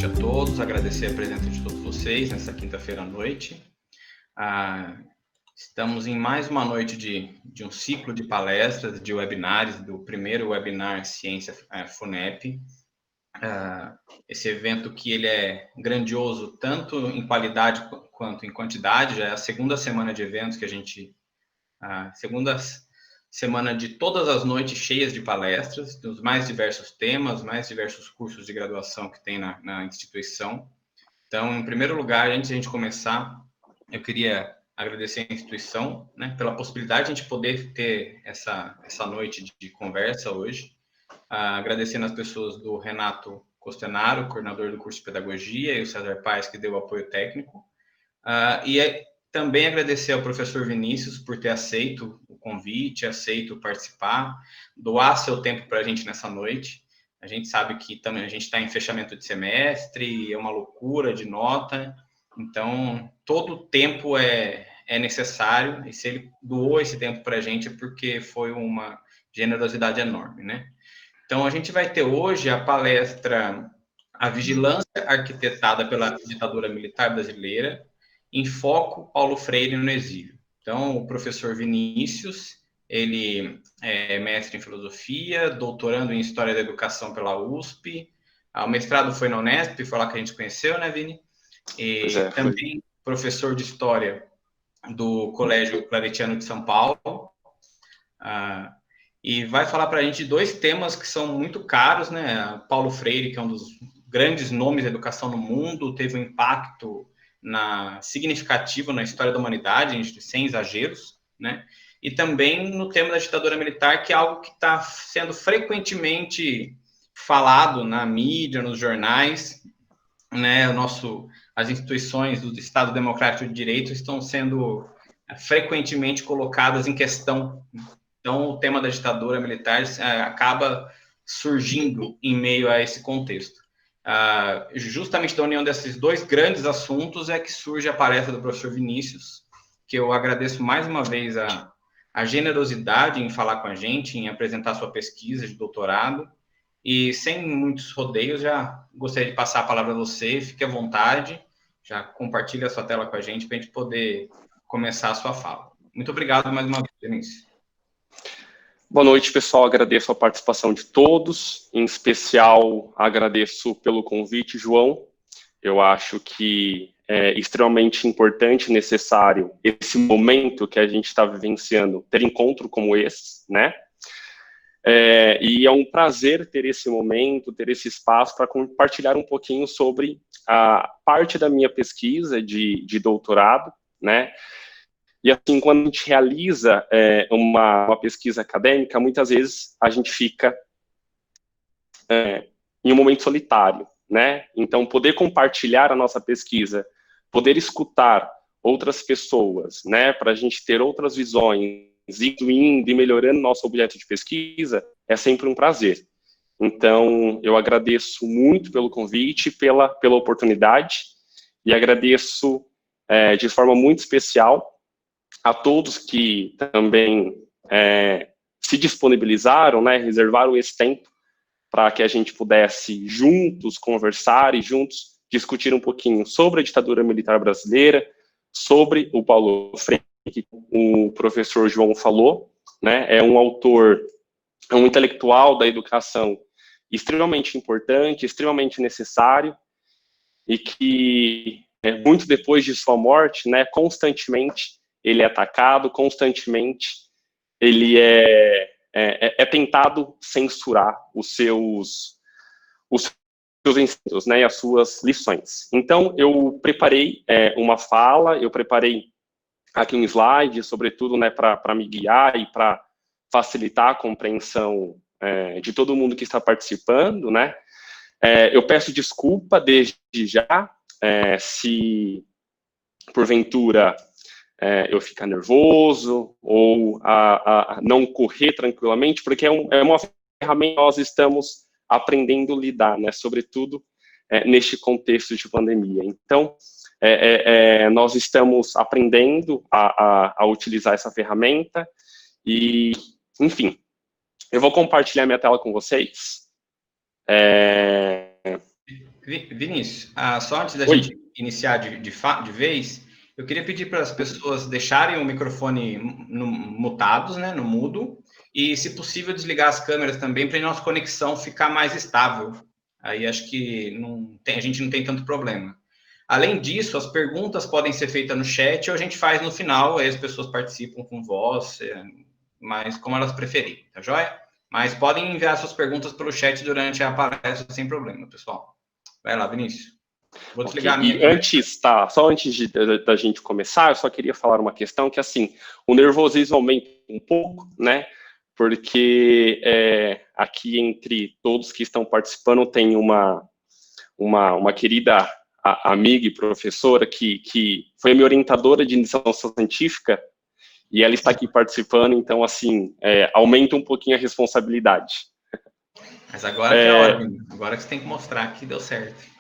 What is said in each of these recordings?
noite a todos, agradecer a presença de todos vocês nessa quinta-feira à noite. Estamos em mais uma noite de um ciclo de palestras, de webinários, do primeiro webinar Ciência FUNEP. Esse evento que ele é grandioso tanto em qualidade quanto em quantidade, já é a segunda semana de eventos que a gente... segunda semana de todas as noites cheias de palestras, dos mais diversos temas, mais diversos cursos de graduação que tem na instituição. Então, em primeiro lugar, antes de a gente começar, eu queria agradecer a instituição, né, pela possibilidade de a gente poder ter essa noite de conversa hoje. Agradecendo as pessoas do Renato Costenaro, coordenador do curso de Pedagogia, e o César Paes, que deu apoio técnico. Também agradecer ao professor Vinícius por ter aceito o convite, aceito participar, doar seu tempo para a gente nessa noite. A gente sabe que também a gente está em fechamento de semestre, é uma loucura de nota, então todo o tempo é necessário, e se ele doou esse tempo para a gente é porque foi uma generosidade enorme, né? Então a gente vai ter hoje a palestra A Vigilância Arquitetada pela Ditadura Militar Brasileira, em foco, Paulo Freire no exílio. Então, o professor Vinícius, ele é mestre em filosofia, doutorando em História da Educação pela USP, o mestrado foi na Unesp, foi lá que a gente conheceu, né, Vini? E também professor de História do Colégio Claretiano de São Paulo, e vai falar para a gente dois temas que são muito caros, né? Paulo Freire, que é um dos grandes nomes da educação no mundo, teve um impacto significativo na história da humanidade, sem exageros, né? E também no tema da ditadura militar, que é algo que está sendo frequentemente falado na mídia, nos jornais, né? As instituições do Estado Democrático de Direito estão sendo frequentemente colocadas em questão. Então, o tema da ditadura militar acaba surgindo em meio a esse contexto. Justamente da união desses dois grandes assuntos é que surge a palestra do professor Vinícius, que eu agradeço mais uma vez a generosidade em falar com a gente, em apresentar sua pesquisa de doutorado, e sem muitos rodeios, já gostaria de passar a palavra a você, fique à vontade, já compartilhe a sua tela com a gente para a gente poder começar a sua fala. Muito obrigado mais uma vez, Vinícius. Boa noite, pessoal. Agradeço a participação de todos. Em especial, agradeço pelo convite, João. Eu acho que é extremamente importante e necessário esse momento que a gente está vivenciando, ter encontro como esse, né? E é um prazer ter esse momento, ter esse espaço para compartilhar um pouquinho sobre a parte da minha pesquisa de doutorado, né? E assim, quando a gente realiza uma pesquisa acadêmica, muitas vezes a gente fica em um momento solitário, né? Então, poder compartilhar a nossa pesquisa, poder escutar outras pessoas, né? Para a gente ter outras visões, indo e melhorando nosso objeto de pesquisa, é sempre um prazer. Então, eu agradeço muito pelo convite, pela oportunidade, e agradeço de forma muito especial a todos que também se disponibilizaram, né, reservaram esse tempo para que a gente pudesse juntos conversar e juntos discutir um pouquinho sobre a ditadura militar brasileira, sobre o Paulo Freire, que o professor João falou, né, é um autor, é um intelectual da educação extremamente importante, extremamente necessário, e que, muito depois de sua morte, né, constantemente ele é atacado, constantemente ele é tentado censurar os seus ensinos, né, as suas lições. Então, eu preparei uma fala, eu preparei aqui um slide, sobretudo, né, para me guiar e para facilitar a compreensão de todo mundo que está participando, né. Eu peço desculpa desde já, se porventura eu ficar nervoso ou a não correr tranquilamente, porque é uma ferramenta que nós estamos aprendendo a lidar, né, sobretudo neste contexto de pandemia. Então, nós estamos aprendendo a utilizar essa ferramenta e, enfim, eu vou compartilhar minha tela com vocês. Vinícius, só antes da Oi. gente iniciar de vez, eu queria pedir para as pessoas deixarem o microfone mutados, né, no mudo, e, se possível, desligar as câmeras também para a nossa conexão ficar mais estável. Aí acho que a gente não tem tanto problema. Além disso, as perguntas podem ser feitas no chat ou a gente faz no final, aí as pessoas participam com voz, mas como elas preferirem, tá joia? Mas podem enviar suas perguntas pelo chat durante a palestra sem problema, pessoal. Vai lá, Vinícius. Vou desligar a minha E também. antes, tá? Só antes da gente começar, eu só queria falar uma questão que, assim, o nervosismo aumenta um pouco, né? Porque aqui entre todos que estão participando tem uma querida amiga e professora que foi minha orientadora de iniciação científica e ela está aqui participando, então, assim, aumenta um pouquinho a responsabilidade. Mas agora que é a hora, Vinícius. Agora que você tem que mostrar que deu certo.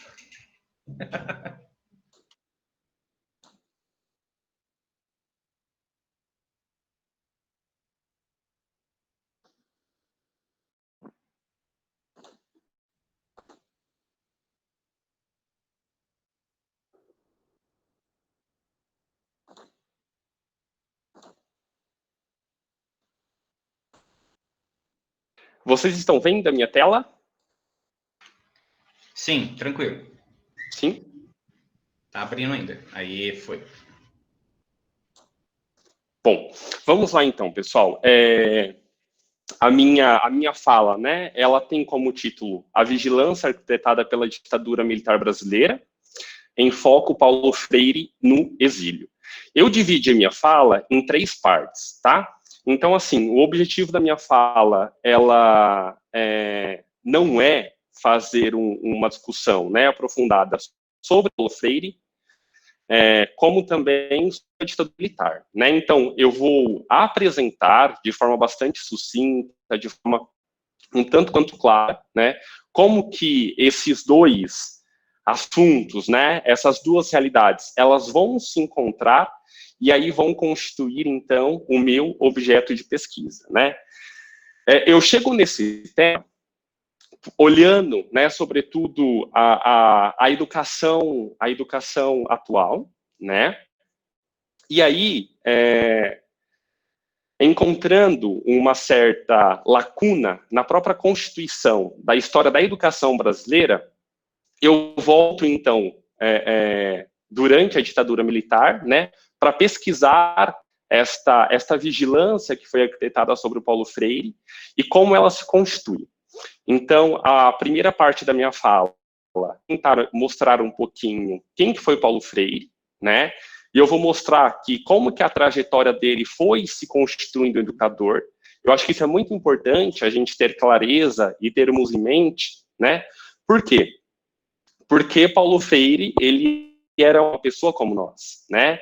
Vocês estão vendo a minha tela? Sim, tranquilo. Sim? Tá abrindo ainda. Aí foi. Bom, vamos lá então, pessoal. A minha fala, né, ela tem como título A Vigilância Arquitetada pela Ditadura Militar Brasileira, em foco Paulo Freire no exílio. Eu dividi a minha fala em 3 partes, tá? Então, assim, o objetivo da minha fala, ela não é fazer uma discussão, né, aprofundada sobre Paulo Freire, como também sobre a ditadura militar, né? Então, eu vou apresentar de forma bastante sucinta, de forma um tanto quanto clara, né? Como que esses dois assuntos, né? Essas duas realidades, elas vão se encontrar e aí vão constituir, então, o meu objeto de pesquisa, né? Eu chego nesse tema olhando, né, sobretudo a educação atual, né? E aí, encontrando uma certa lacuna na própria constituição da história da educação brasileira, eu volto, então, durante a ditadura militar, né, para pesquisar esta vigilância que foi arquitetada sobre o Paulo Freire e como ela se constitui. Então, a primeira parte da minha fala, tentar mostrar um pouquinho quem que foi Paulo Freire, né? E eu vou mostrar aqui como que a trajetória dele foi se constituindo educador. Eu acho que isso é muito importante, a gente ter clareza e termos em mente, né? Por quê? Porque Paulo Freire, ele era uma pessoa como nós, né?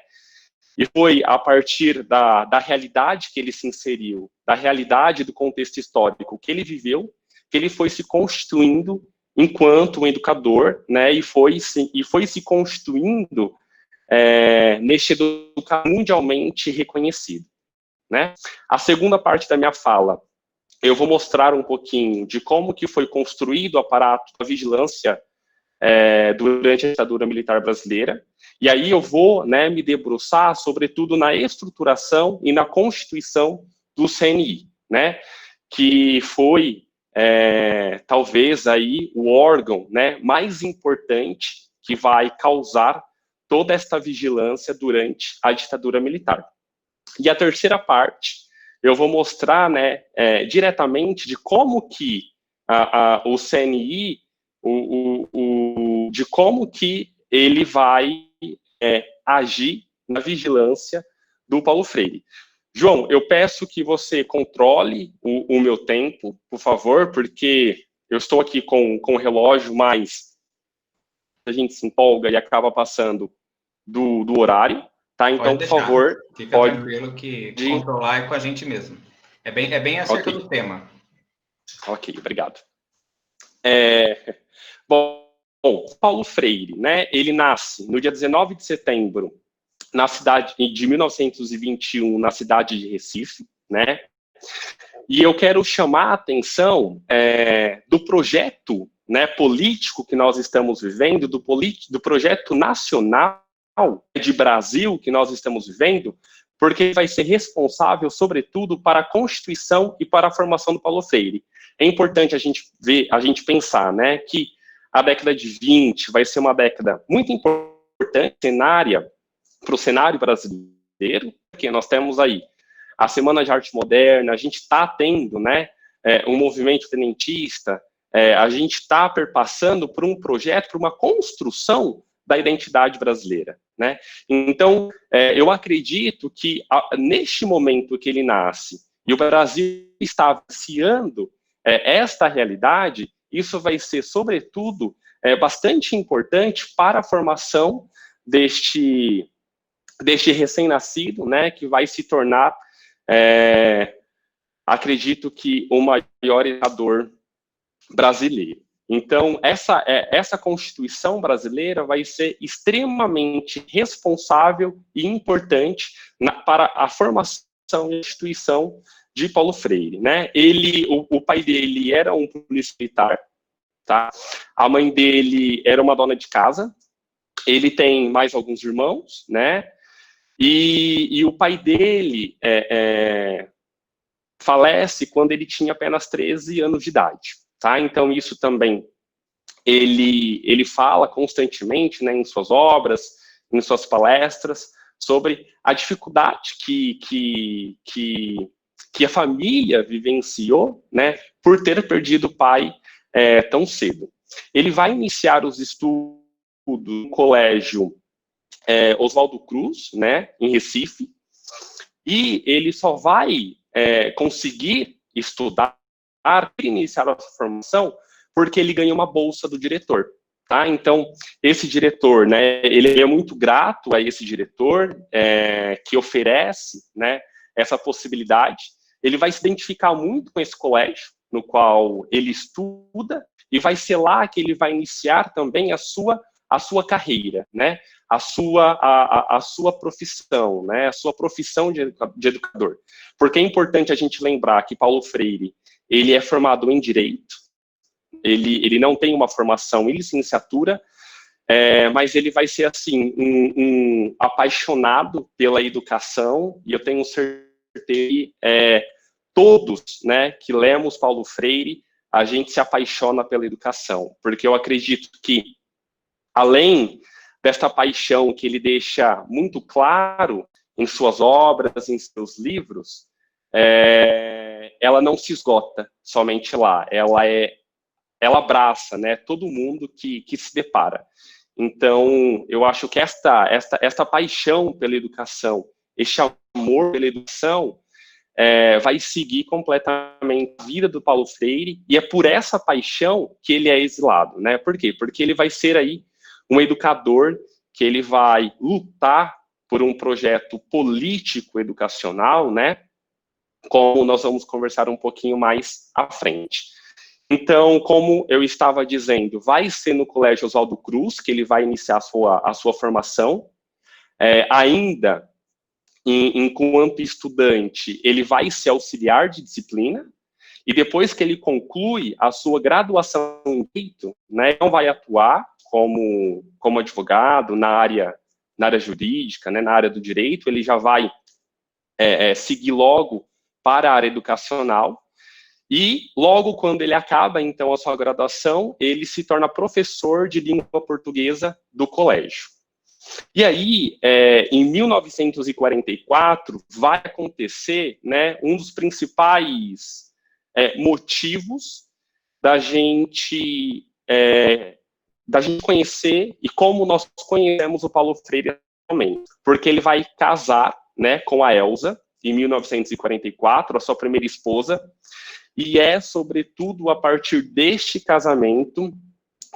E foi a partir da realidade que ele se inseriu, da realidade do contexto histórico que ele viveu, que ele foi se constituindo enquanto um educador, né, e foi se constituindo neste educador mundialmente reconhecido, né. A segunda parte da minha fala, eu vou mostrar um pouquinho de como que foi construído o aparato da vigilância durante a ditadura militar brasileira, e aí eu vou, né, me debruçar, sobretudo, na estruturação e na constituição do CNI, né, que foi, talvez, aí, o órgão, né, mais importante que vai causar toda esta vigilância durante a ditadura militar. E a terceira parte, eu vou mostrar, né, diretamente de como que o CNI, de como que ele vai agir na vigilância do Paulo Freire. João, eu peço que você controle o meu tempo, por favor, porque eu estou aqui com o relógio, mas a gente se empolga e acaba passando do horário, tá? Então, Pode por deixar. favor, Fica pode... tranquilo que controlar é com a gente mesmo. É bem acerca do tema. Ok, obrigado. Bom, Paulo Freire, né? Ele nasce no dia 19 de setembro na cidade de 1921, na cidade de Recife, né? E eu quero chamar a atenção do projeto, né, político que nós estamos vivendo, do projeto nacional de Brasil que nós estamos vivendo, porque vai ser responsável, sobretudo, para a constituição e para a formação do Paulo Freire. É importante a gente pensar, né, que a década de 20 vai ser uma década muito importante para o cenário brasileiro, porque nós temos aí a Semana de Arte Moderna, a gente está tendo, né, um movimento tenentista, a gente está perpassando por um projeto, por uma construção da identidade brasileira, né? Então, eu acredito que neste momento que ele nasce e o Brasil está vivenciando esta realidade, isso vai ser, sobretudo, bastante importante para a formação deste recém-nascido, né, que vai se tornar, acredito que, o maior educador brasileiro. Então, essa Constituição brasileira vai ser extremamente responsável e importante para a formação e instituição de Paulo Freire, né? O pai dele era um polícia militar, tá? A mãe dele era uma dona de casa. Ele tem mais alguns irmãos, né? E o pai dele falece quando ele tinha apenas 13 anos de idade. Tá? Então, isso também ele fala constantemente, né, em suas obras, em suas palestras, sobre a dificuldade que a família vivenciou, né, por ter perdido o pai tão cedo. Ele vai iniciar os estudos no colégio Oswaldo Cruz, né, em Recife, e ele só vai conseguir estudar, iniciar a sua formação, porque ele ganha uma bolsa do diretor, tá? Então, esse diretor, né, ele é muito grato a esse diretor que oferece, né, essa possibilidade. Ele vai se identificar muito com esse colégio no qual ele estuda, e vai ser lá que ele vai iniciar também a sua carreira, né? A sua profissão, né? A sua profissão de educador. Porque é importante a gente lembrar que Paulo Freire, ele é formado em Direito, ele não tem uma formação em licenciatura, mas ele vai ser, assim, um apaixonado pela educação, e eu tenho certeza que todos, né, que lemos Paulo Freire, a gente se apaixona pela educação, porque eu acredito que, além desta paixão que ele deixa muito claro em suas obras, em seus livros, ela não se esgota somente lá, ela abraça, né, todo mundo que se depara. Então, eu acho que esta paixão pela educação, este amor pela educação, vai seguir completamente a vida do Paulo Freire, e é por essa paixão que ele é exilado, né? Por quê? Porque ele vai ser aí um educador que ele vai lutar por um projeto político educacional, né? Como nós vamos conversar um pouquinho mais à frente. Então, como eu estava dizendo, vai ser no Colégio Oswaldo Cruz que ele vai iniciar a sua formação. Ainda enquanto estudante, ele vai ser auxiliar de disciplina, e depois que ele conclui a sua graduação em Direito, né, não vai atuar como advogado na área jurídica, né, na área do direito, ele já vai seguir logo para a área educacional, e logo quando ele acaba, então, a sua graduação, ele se torna professor de língua portuguesa do colégio. E aí, em 1944, vai acontecer, né, um dos principais motivos da gente conhecer e como nós conhecemos o Paulo Freire atualmente. Porque ele vai casar, né, com a Elza, em 1944, a sua primeira esposa, e é, sobretudo, a partir deste casamento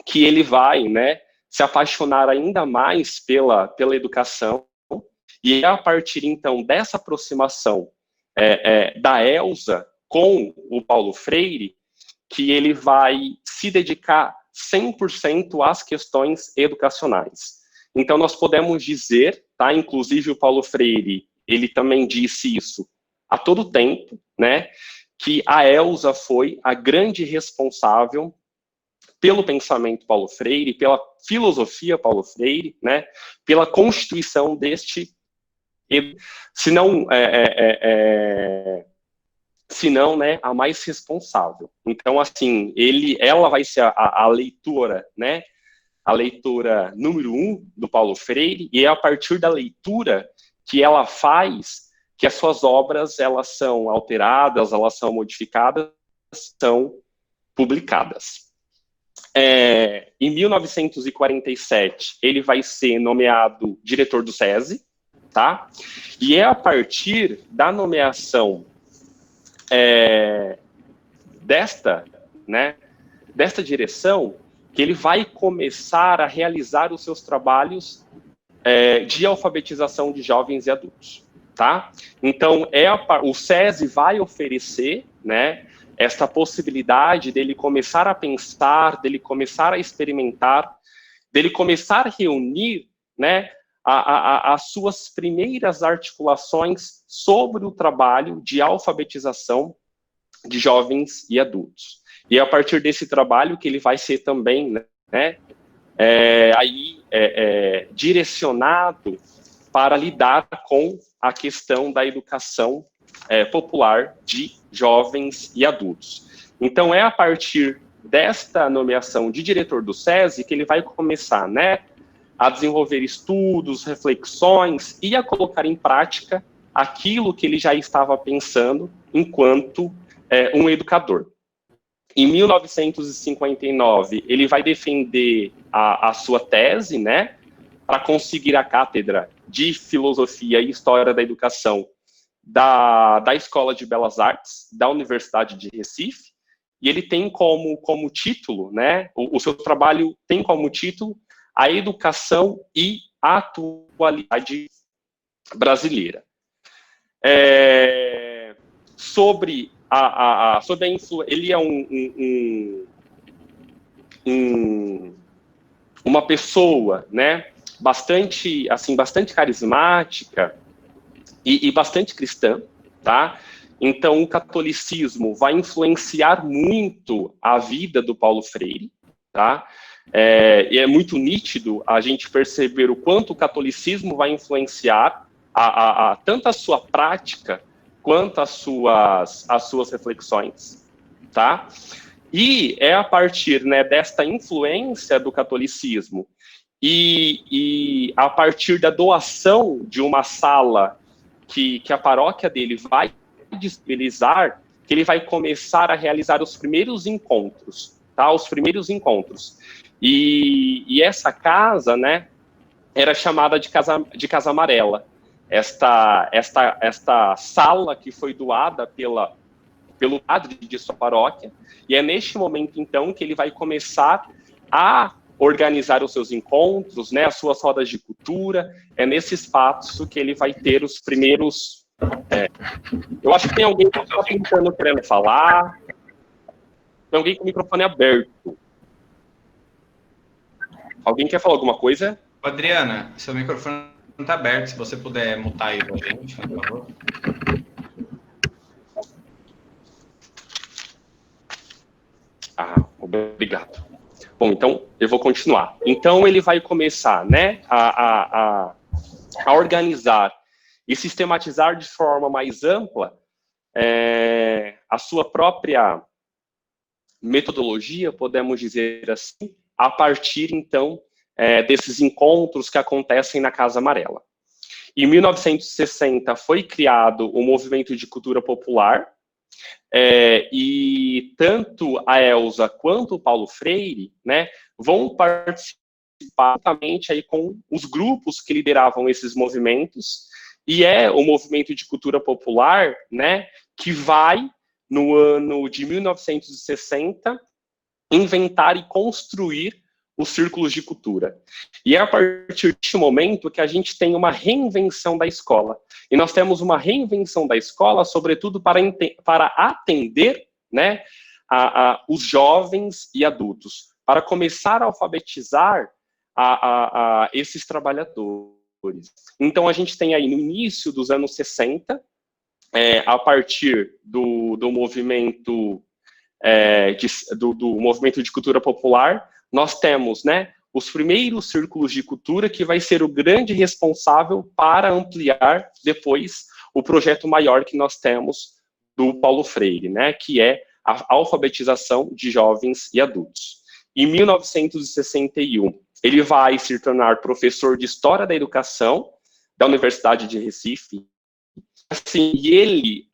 que ele vai, né, se apaixonar ainda mais pela educação, e é a partir, então, dessa aproximação da Elza com o Paulo Freire, que ele vai se dedicar 100% às questões educacionais. Então, nós podemos dizer, tá, inclusive o Paulo Freire, ele também disse isso a todo tempo, né, que a Elza foi a grande responsável pelo pensamento Paulo Freire, pela filosofia Paulo Freire, né, pela constituição deste, se não, né, a mais responsável. Então, assim, ela vai ser a leitora, né, a leitura número 1 do Paulo Freire, e é a partir da leitura que ela faz que as suas obras, elas são alteradas, elas são modificadas, são publicadas. Em 1947, ele vai ser nomeado diretor do SESI, tá? E é a partir da nomeação desta direção que ele vai começar a realizar os seus trabalhos de alfabetização de jovens e adultos, tá? Então, o SESI vai oferecer, né, esta possibilidade dele começar a pensar, dele começar a experimentar, dele começar a reunir, né, as suas primeiras articulações sobre o trabalho de alfabetização de jovens e adultos. E é a partir desse trabalho que ele vai ser também, né, direcionado para lidar com a questão da educação popular de jovens e adultos. Então, é a partir desta nomeação de diretor do SESI que ele vai começar, né, a desenvolver estudos, reflexões e a colocar em prática aquilo que ele já estava pensando enquanto um educador. Em 1959, ele vai defender a sua tese, né, para conseguir a cátedra de Filosofia e História da Educação da Escola de Belas Artes, da Universidade de Recife, e ele tem como título, né, o seu trabalho tem como título A Educação e a Atualidade Brasileira. Sobre a influência, ele é uma pessoa, né, bastante carismática e bastante cristã, tá? Então, o catolicismo vai influenciar muito a vida do Paulo Freire, tá? E é muito nítido a gente perceber o quanto o catolicismo vai influenciar tanto a sua prática quanto as suas reflexões, tá? E é a partir, né, desta influência do catolicismo e a partir da doação de uma sala que a paróquia dele vai disponibilizar, que ele vai começar a realizar os primeiros encontros, tá? Os primeiros encontros. E essa casa, né, era chamada de Casa Amarela. Esta sala que foi doada pelo padre de sua paróquia, e é neste momento, então, que ele vai começar a organizar os seus encontros, né, as suas rodas de cultura, é nesse espaço que ele vai ter os primeiros... eu acho que tem alguém que está tentando, querendo falar, tem alguém com o microfone aberto. Alguém quer falar alguma coisa? Adriana, seu microfone está aberto, se você puder mutar aí pra gente, por favor. Obrigado. Bom, então, eu vou continuar. Então, ele vai começar, né, a organizar e sistematizar de forma mais ampla a sua própria metodologia, podemos dizer assim, a partir, então, desses encontros que acontecem na Casa Amarela. Em 1960, foi criado o Movimento de Cultura Popular, e tanto a Elza quanto o Paulo Freire, né, vão participar aí com os grupos que lideravam esses movimentos, e é o Movimento de Cultura Popular, né, que vai, no ano de 1960, inventar e construir os círculos de cultura. E é a partir deste momento que a gente tem uma reinvenção da escola. E nós temos uma reinvenção da escola, sobretudo para atender, né, os jovens e adultos, para começar a alfabetizar esses trabalhadores. Então, a gente tem aí no início dos anos 60, a partir do movimento do movimento de cultura popular, nós temos, né, os primeiros círculos de cultura, que vai ser o grande responsável para ampliar depois o projeto maior que nós temos do Paulo Freire, né, que é a alfabetização de jovens e adultos. Em 1961, ele vai se tornar professor de História da Educação da Universidade de Recife. Assim, e ele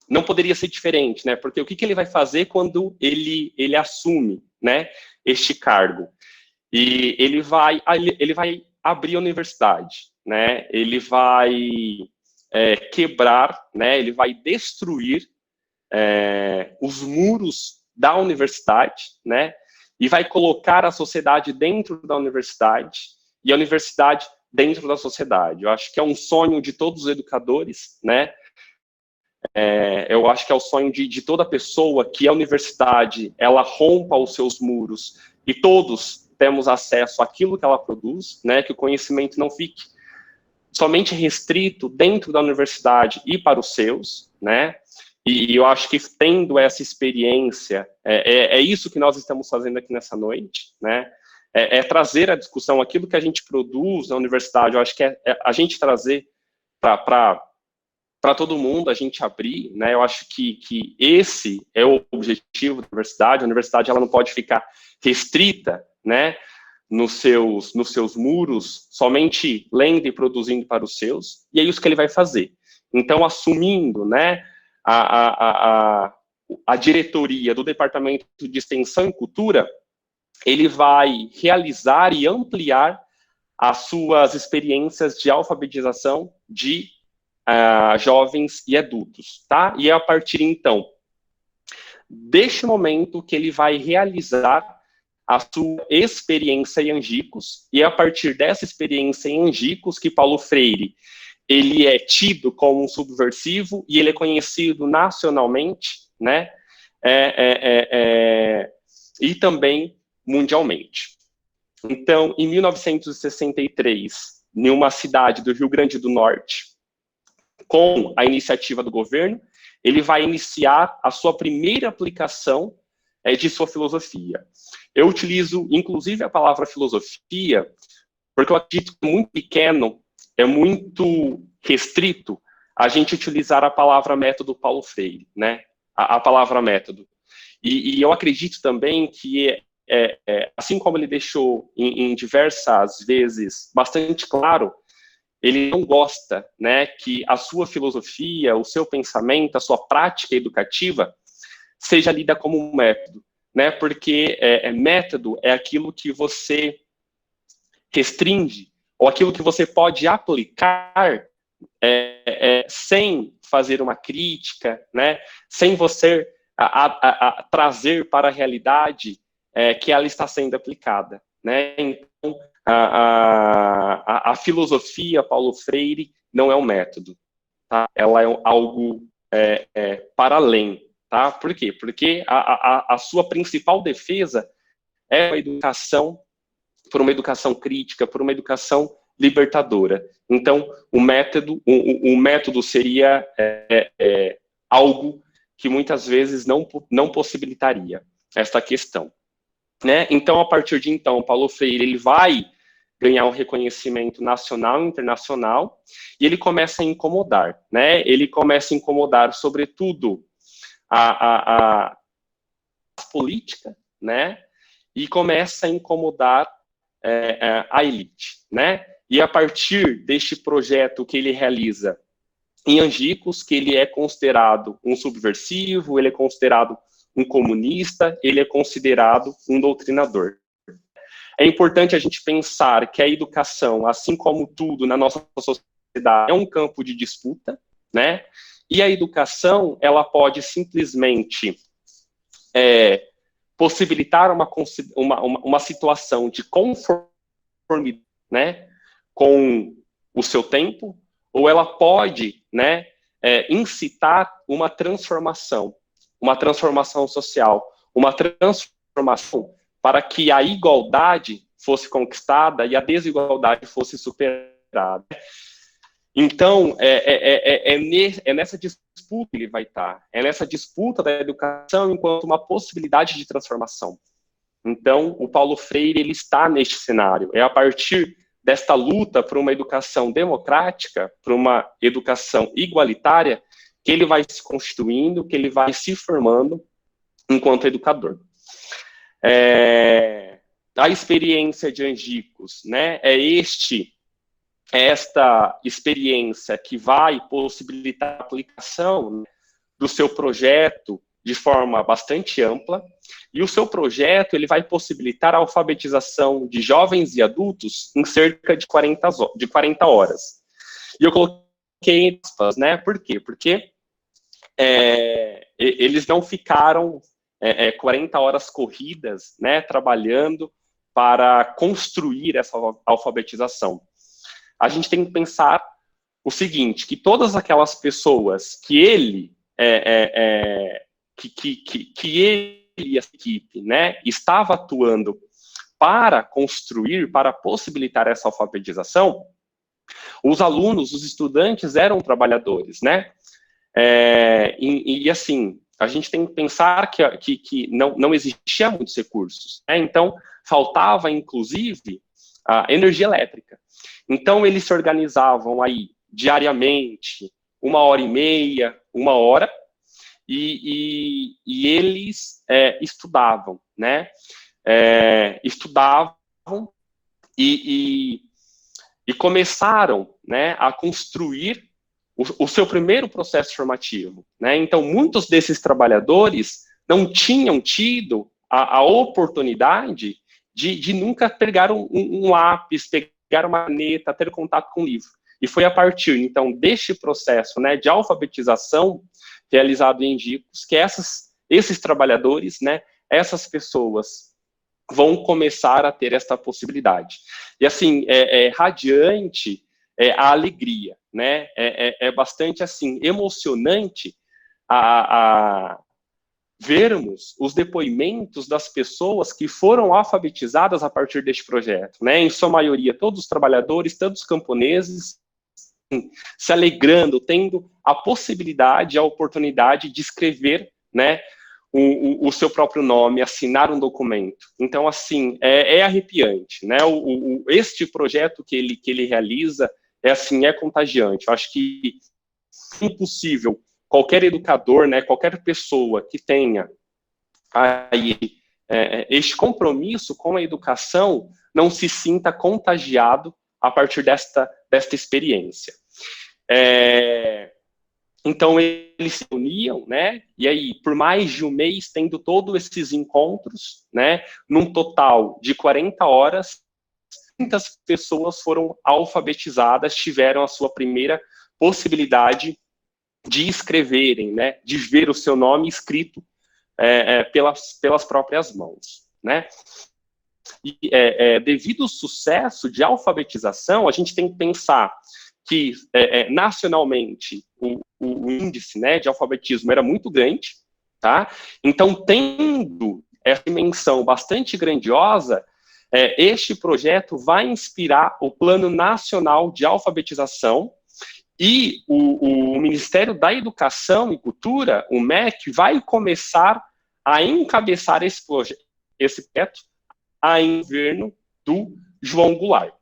não poderia ser diferente, né? Porque o que ele vai fazer quando ele assume, né, este cargo? E ele vai abrir a universidade, né? Ele vai quebrar, né? Ele vai destruir os muros da universidade, né? E vai colocar a sociedade dentro da universidade e a universidade dentro da sociedade. Eu acho que é um sonho de todos os educadores, né? Eu acho que é o sonho de toda pessoa que a universidade, ela rompa os seus muros e todos temos acesso àquilo que ela produz, né? Que o conhecimento não fique somente restrito dentro da universidade e para os seus, né? E eu acho que tendo essa experiência, é isso que nós estamos fazendo aqui nessa noite, né? Trazer a discussão, aquilo que a gente produz na universidade. Eu acho que é a gente trazer para todo mundo, a gente abrir, né? Eu acho que esse é o objetivo da universidade. A universidade, ela não pode ficar restrita, né, nos seus muros, somente lendo e produzindo para os seus, e é isso que ele vai fazer. Então, assumindo, né, a diretoria do Departamento de Extensão e Cultura, ele vai realizar e ampliar as suas experiências de alfabetização de jovens e adultos, tá? E é a partir, então, deste momento que ele vai realizar a sua experiência em Angicos, e é a partir dessa experiência em Angicos que Paulo Freire, ele é tido como um subversivo e ele é conhecido nacionalmente, né? E também mundialmente. Então, em 1963, em uma cidade do Rio Grande do Norte, com a iniciativa do governo, ele vai iniciar a sua primeira aplicação de sua filosofia. Eu utilizo, inclusive, a palavra filosofia, porque eu acredito que é muito pequeno, é muito restrito a gente utilizar a palavra método Paulo Freire, né? A palavra método. E eu acredito também que, assim como ele deixou em diversas vezes bastante claro, ele não gosta, né, que a sua filosofia, o seu pensamento, a sua prática educativa seja lida como um método, né? Porque método é aquilo que você restringe, ou aquilo que você pode aplicar sem fazer uma crítica, né? Sem você trazer para a realidade que ela está sendo aplicada, né? Então, a filosofia Paulo Freire não é um método, tá? Ela é algo para além, tá? Por quê? Porque a sua principal defesa é a educação, por uma educação crítica, por uma educação libertadora. Então, o método seria algo que muitas vezes não possibilitaria esta questão, né? Então, a partir de então, Paulo Freire, ele vai ganhar um reconhecimento nacional e internacional, e ele começa a incomodar, né? Ele começa a incomodar, sobretudo, a política, né? E começa a incomodar a elite, né? E a partir deste projeto que ele realiza em Angicos, que ele é considerado um subversivo, ele é considerado um comunista, ele é considerado um doutrinador. É importante a gente pensar que a educação, assim como tudo na nossa sociedade, é um campo de disputa, né? E a educação, ela pode simplesmente possibilitar uma situação de conformidade, né, com o seu tempo, ou ela pode, né, incitar uma transformação social, uma transformação para que a igualdade fosse conquistada e a desigualdade fosse superada. Então, nessa disputa que ele vai estar, é nessa disputa da educação enquanto uma possibilidade de transformação. Então, o Paulo Freire, ele está neste cenário. É a partir desta luta por uma educação democrática, por uma educação igualitária, que ele vai se constituindo, que ele vai se formando enquanto educador. A experiência de Angicos, né, esta experiência que vai possibilitar a aplicação, né, do seu projeto de forma bastante ampla, e o seu projeto ele vai possibilitar a alfabetização de jovens e adultos em cerca de 40 horas. E eu coloquei aspas, né? Por quê? Porque eles não ficaram 40 horas corridas, né, trabalhando para construir essa alfabetização. A gente tem que pensar o seguinte, que todas aquelas pessoas que ele e a equipe, né, estava atuando para construir, para possibilitar essa alfabetização, os alunos, os estudantes eram trabalhadores, né? E assim, a gente tem que pensar que não existia muitos recursos, né? Então, faltava, inclusive, a energia elétrica. Então, eles se organizavam aí diariamente, 1h30, 1 hora, e eles estudavam, né? Estudavam e começaram, né, a construir o seu primeiro processo formativo, né? Então, muitos desses trabalhadores não tinham tido a oportunidade de nunca pegar um lápis, pegar uma caneta, ter contato com o livro. E foi a partir, então, deste processo, né, de alfabetização realizado em Angicos, que esses trabalhadores, né, essas pessoas vão começar a ter esta possibilidade. E, assim, radiante a alegria, né? É bastante, assim, emocionante a vermos os depoimentos das pessoas que foram alfabetizadas a partir deste projeto, né? Em sua maioria, todos os trabalhadores, todos os camponeses, se alegrando, tendo a possibilidade, a oportunidade de escrever, né, o seu próprio nome, assinar um documento. Então, assim, é arrepiante, né? Este projeto que ele realiza é contagiante. Eu acho que é impossível qualquer educador, né, qualquer pessoa que tenha aí este compromisso com a educação não se sinta contagiado a partir desta experiência. Então, eles se uniam, né, e aí, por mais de um mês, tendo todos esses encontros, né, num total de 40 horas, muitas pessoas foram alfabetizadas, tiveram a sua primeira possibilidade de escreverem, né, de ver o seu nome escrito pelas próprias mãos, né. E devido ao sucesso de alfabetização, a gente tem que pensar que nacionalmente o índice, né, de alfabetismo era muito grande, tá? Então, tendo essa dimensão bastante grandiosa, este projeto vai inspirar o Plano Nacional de Alfabetização e o Ministério da Educação e Cultura, o MEC, vai começar a encabeçar esse projeto em governo do João Goulart.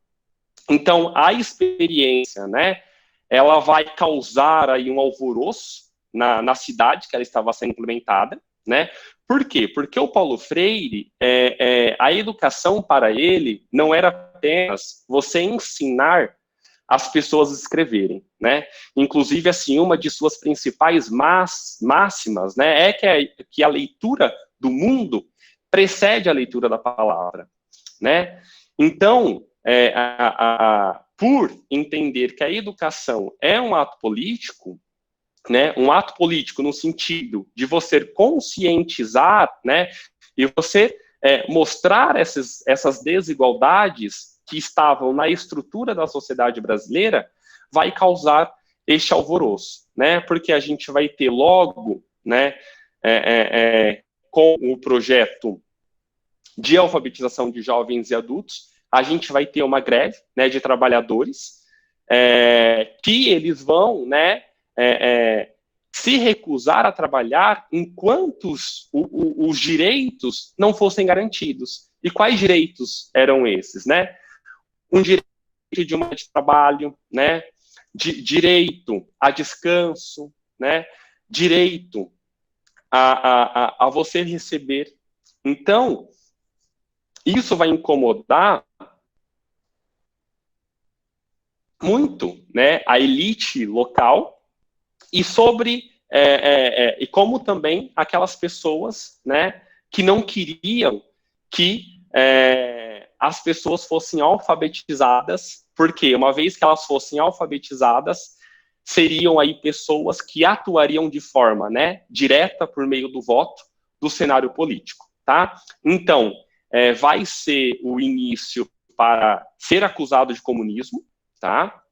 Então, a experiência, né, ela vai causar aí um alvoroço na cidade que ela estava sendo implementada, né? Por quê? Porque o Paulo Freire, a educação para ele não era apenas você ensinar as pessoas a escreverem, né? Inclusive, assim, uma de suas principais máximas, né, que a leitura do mundo precede a leitura da palavra, né? Então, por entender que a educação é um ato político, né, um ato político no sentido de você conscientizar, né, e você mostrar essas desigualdades que estavam na estrutura da sociedade brasileira, vai causar este alvoroço, né, porque a gente vai ter logo, né, com o projeto de alfabetização de jovens e adultos, a gente vai ter uma greve, né, de trabalhadores, que eles vão, né, se recusar a trabalhar enquanto os direitos não fossem garantidos. E quais direitos eram esses, né? Um direito de uma de trabalho, né? Direito a descanso, né? Direito a você receber. Então, isso vai incomodar muito, né, a elite local e e como também aquelas pessoas, né, que não queriam que as pessoas fossem alfabetizadas, porque uma vez que elas fossem alfabetizadas, seriam aí pessoas que atuariam de forma, né, direta por meio do voto do cenário político, tá? Então, vai ser o início para ser acusado de comunismo, tá?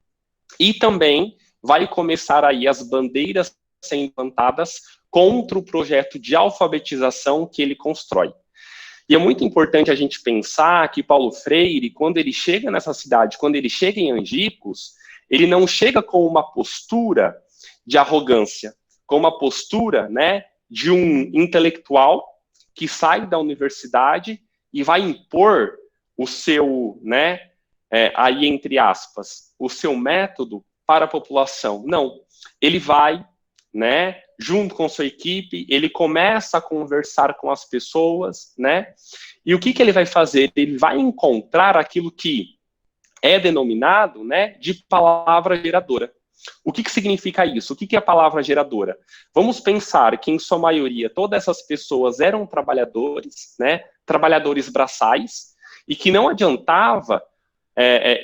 E também vai começar aí as bandeiras sendo levantadas contra o projeto de alfabetização que ele constrói. E é muito importante a gente pensar que Paulo Freire, quando ele chega nessa cidade, quando ele chega em Angicos, ele não chega com uma postura de arrogância, com uma postura, né, de um intelectual que sai da universidade e vai impor o seu, né, aí entre aspas, o seu método para a população. Não, ele vai, né, junto com sua equipe, ele começa a conversar com as pessoas, né, e o que ele vai fazer? Ele vai encontrar aquilo que é denominado, né, de palavra geradora. O que significa isso? O que é a palavra geradora? Vamos pensar que, em sua maioria, todas essas pessoas eram trabalhadores, né, trabalhadores braçais, e que não adiantava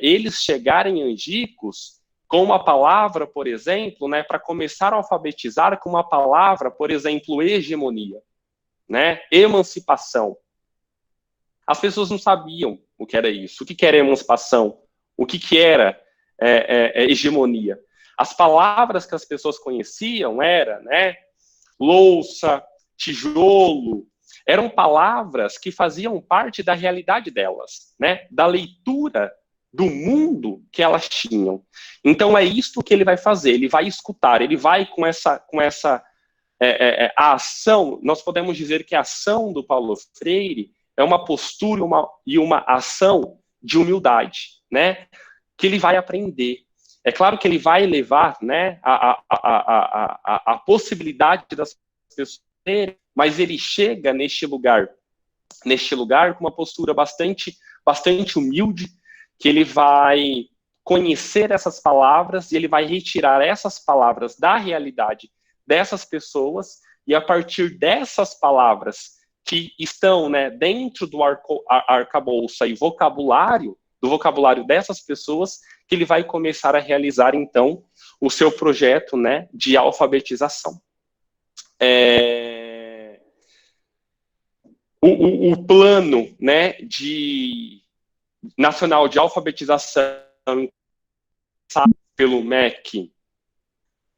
eles chegarem em Angicos com uma palavra, por exemplo, né, para começar a alfabetizar com uma palavra, por exemplo, hegemonia, né, emancipação. As pessoas não sabiam o que era isso, o que era emancipação, o que era hegemonia. As palavras que as pessoas conheciam eram, né, louça, tijolo, eram palavras que faziam parte da realidade delas, né, da leitura do mundo que elas tinham. Então é isso que ele vai fazer, ele vai escutar, ele vai com essa a ação, nós podemos dizer que a ação do Paulo Freire é uma postura e uma ação de humildade, né, que ele vai aprender. É claro que ele vai levar, né, a possibilidade das pessoas terem, mas ele chega neste lugar com uma postura bastante humilde, que ele vai conhecer essas palavras e ele vai retirar essas palavras da realidade dessas pessoas e a partir dessas palavras que estão, né, dentro do arcabouço e do vocabulário dessas pessoas, que ele vai começar a realizar, então, o seu projeto, né, de alfabetização. O plano, né, nacional de alfabetização pelo MEC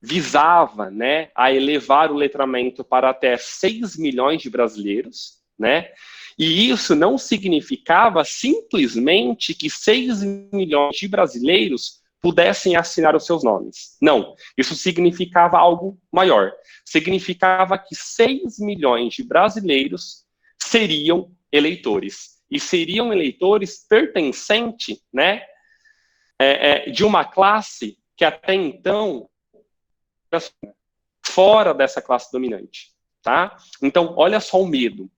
visava, né, a elevar o letramento para até 6 milhões de brasileiros, né, e isso não significava simplesmente que 6 milhões de brasileiros pudessem assinar os seus nomes. Não, isso significava algo maior. Significava que 6 milhões de brasileiros seriam eleitores. E seriam eleitores pertencentes, né, de uma classe que até então era fora dessa classe dominante. Tá? Então, olha só o medo.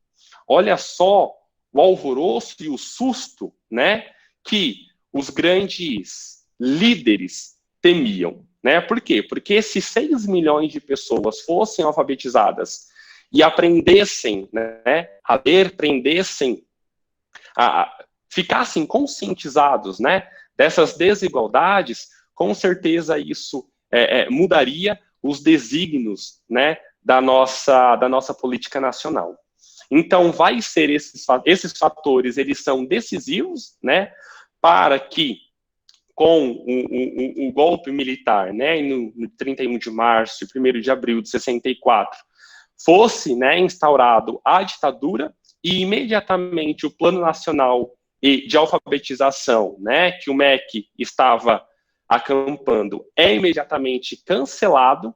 Olha só o alvoroço e o susto, né, que os grandes líderes temiam. Né? Por quê? Porque se 6 milhões de pessoas fossem alfabetizadas e aprendessem, né, a ler, aprendessem, ficassem conscientizados, né, dessas desigualdades, com certeza isso mudaria os desígnios, né, da nossa política nacional. Então, vai ser esses fatores, eles são decisivos, né, para que, com o golpe militar, né, no 31 de março e 1º de abril de 64, fosse, né, instaurado a ditadura e, imediatamente, o Plano Nacional de Alfabetização, né, que o MEC estava acampando é imediatamente cancelado,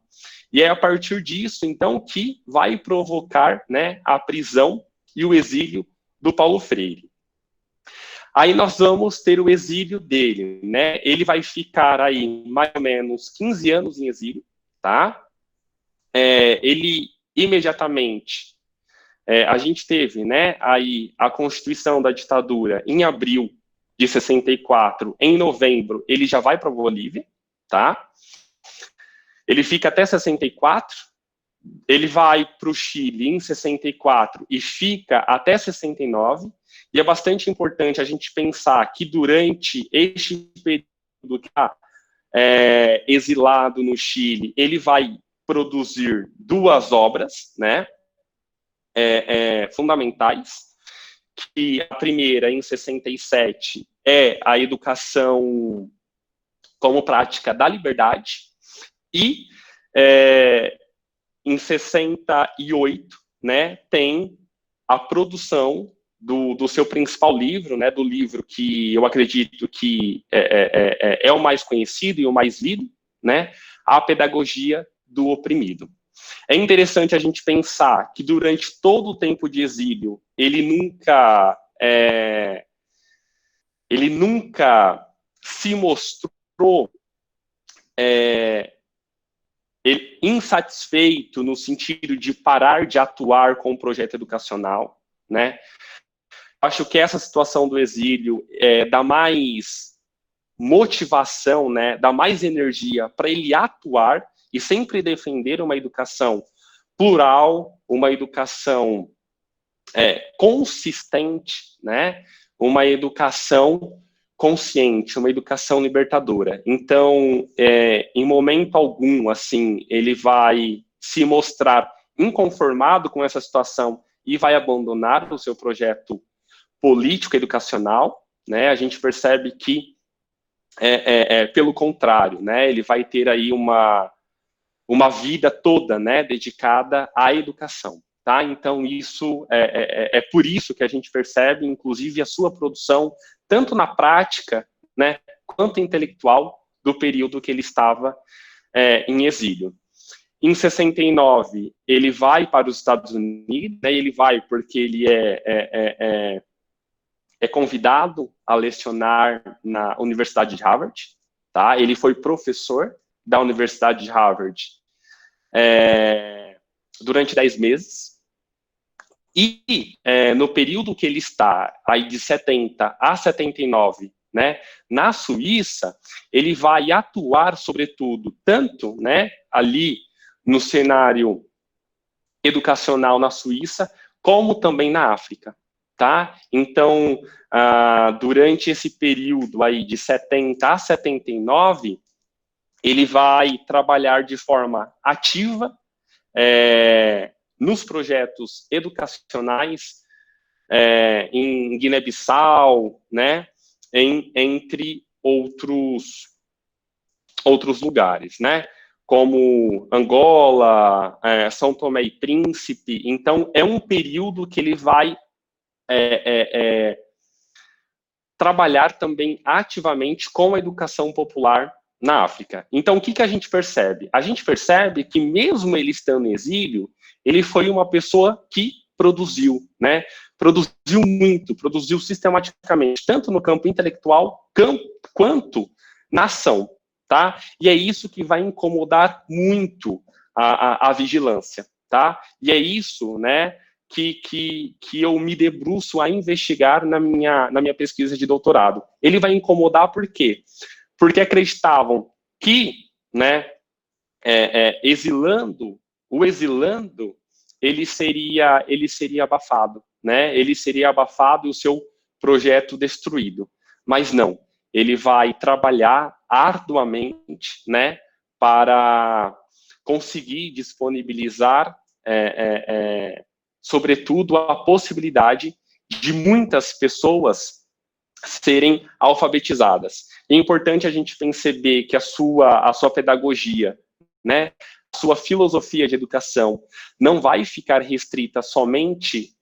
e é a partir disso, então, que vai provocar, né, a prisão e o exílio do Paulo Freire. Aí nós vamos ter o exílio dele, né? Ele vai ficar aí mais ou menos 15 anos em exílio, tá? Ele imediatamente, a gente teve, né, aí a constituição da ditadura em abril de 64, em novembro ele já vai para a Bolívia, tá? Ele fica até 64, ele vai para o Chile em 64 e fica até 69, e é bastante importante a gente pensar que durante este período que está exilado no Chile, ele vai produzir duas obras, né, fundamentais, que a primeira, em 67, é a educação como prática da liberdade, e em 68, né, tem a produção do seu principal livro, né, do livro que eu acredito que é o mais conhecido e o mais lido, né, A Pedagogia do Oprimido. É interessante a gente pensar que durante todo o tempo de exílio, ele nunca se mostrou insatisfeito no sentido de parar de atuar com o projeto educacional, né? Acho que essa situação do exílio dá mais motivação, né? Dá mais energia para ele atuar e sempre defender uma educação plural, uma educação consistente, né? Uma educação consciente, uma educação libertadora. Então, em momento algum, assim, ele vai se mostrar inconformado com essa situação e vai abandonar o seu projeto político educacional, né? A gente percebe que pelo contrário, né? Ele vai ter aí uma vida toda, né, dedicada à educação, tá? Então, isso é por isso que a gente percebe, inclusive, a sua produção, tanto na prática, né, quanto intelectual, do período que ele estava em exílio. Em 69, ele vai para os Estados Unidos, né, ele vai porque ele é convidado a lecionar na Universidade de Harvard, tá? Ele foi professor da Universidade de Harvard durante 10 meses, e no período que ele está, aí de 70 a 79, né, na Suíça, ele vai atuar, sobretudo, tanto, né, ali no cenário educacional na Suíça, como também na África, tá? Então, durante esse período aí de 70 a 79, ele vai trabalhar de forma ativa nos projetos educacionais em Guiné-Bissau, né, entre outros lugares, né, como Angola, São Tomé e Príncipe. Então, é um período que ele vai trabalhar também ativamente com a educação popular na África. Então, o que a gente percebe? A gente percebe que, mesmo ele estando em exílio, ele foi uma pessoa que produziu, né? Produziu muito, produziu sistematicamente, tanto no campo intelectual quanto na ação, tá? E é isso que vai incomodar muito a vigilância, tá? E é isso, né, que eu me debruço a investigar na minha pesquisa de doutorado. Ele vai incomodar por quê? Porque acreditavam que, né, o exilando, ele seria abafado, né? Ele seria abafado e o seu projeto destruído. Mas não, ele vai trabalhar arduamente, né, para conseguir disponibilizar, sobretudo, a possibilidade de muitas pessoas serem alfabetizadas. É importante a gente perceber que a sua pedagogia, né, sua filosofia de educação não vai ficar restrita somente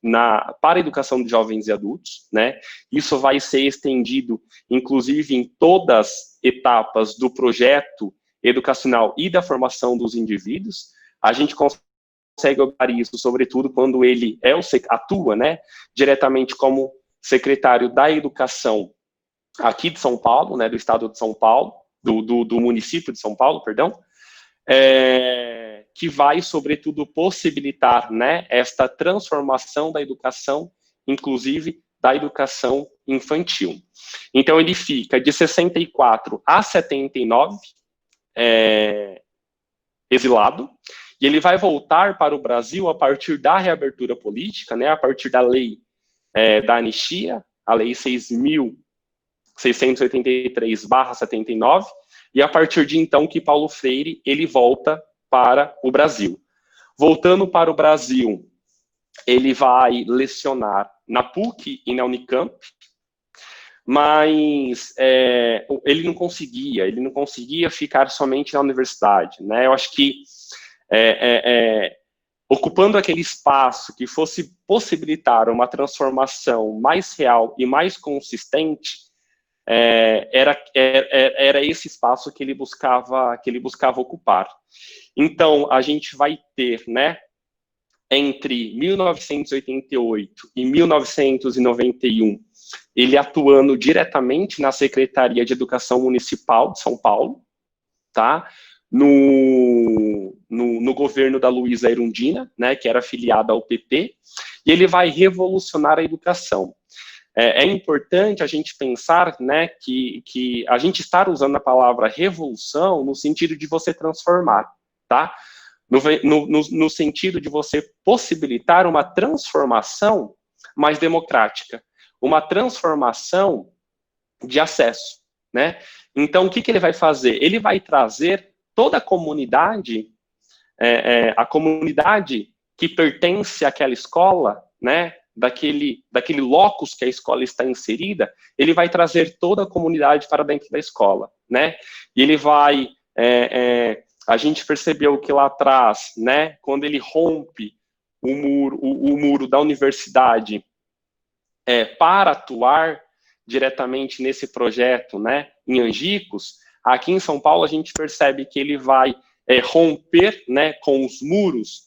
para a educação de jovens e adultos, né? Isso vai ser estendido, inclusive, em todas as etapas do projeto educacional e da formação dos indivíduos. A gente consegue observar isso, sobretudo, quando ele atua, né, diretamente como secretário da Educação aqui de São Paulo, né, do estado de São Paulo, do município de São Paulo, perdão, que vai, sobretudo, possibilitar, né, esta transformação da educação, inclusive da educação infantil. Então, ele fica de 64 a 79, exilado, e ele vai voltar para o Brasil a partir da reabertura política, né, a partir da lei da anistia, a lei 6.683/79, e a partir de então que Paulo Freire, ele volta para o Brasil. Voltando para o Brasil, ele vai lecionar na PUC e na Unicamp, mas ele não conseguia ficar somente na universidade, né? Eu acho que ocupando aquele espaço que fosse possibilitar uma transformação mais real e mais consistente, era esse espaço que ele buscava ocupar. Então, a gente vai ter, né, entre 1988 e 1991, ele atuando diretamente na Secretaria de Educação Municipal de São Paulo, tá? No governo da Luísa Erundina, né, que era afiliada ao PP, e ele vai revolucionar a educação. É importante a gente pensar, né, que a gente está usando a palavra revolução no sentido de você transformar, tá? No sentido de você possibilitar uma transformação mais democrática, uma transformação de acesso, né? Então, o que ele vai fazer? Ele vai trazer toda a comunidade que pertence àquela escola, né, daquele locus que a escola está inserida, ele vai trazer toda a comunidade para dentro da escola, né? E ele vai, a gente percebeu que lá atrás, né, quando ele rompe o muro da universidade para atuar diretamente nesse projeto, né, em Angicos, aqui em São Paulo a gente percebe que ele vai romper, né, com os muros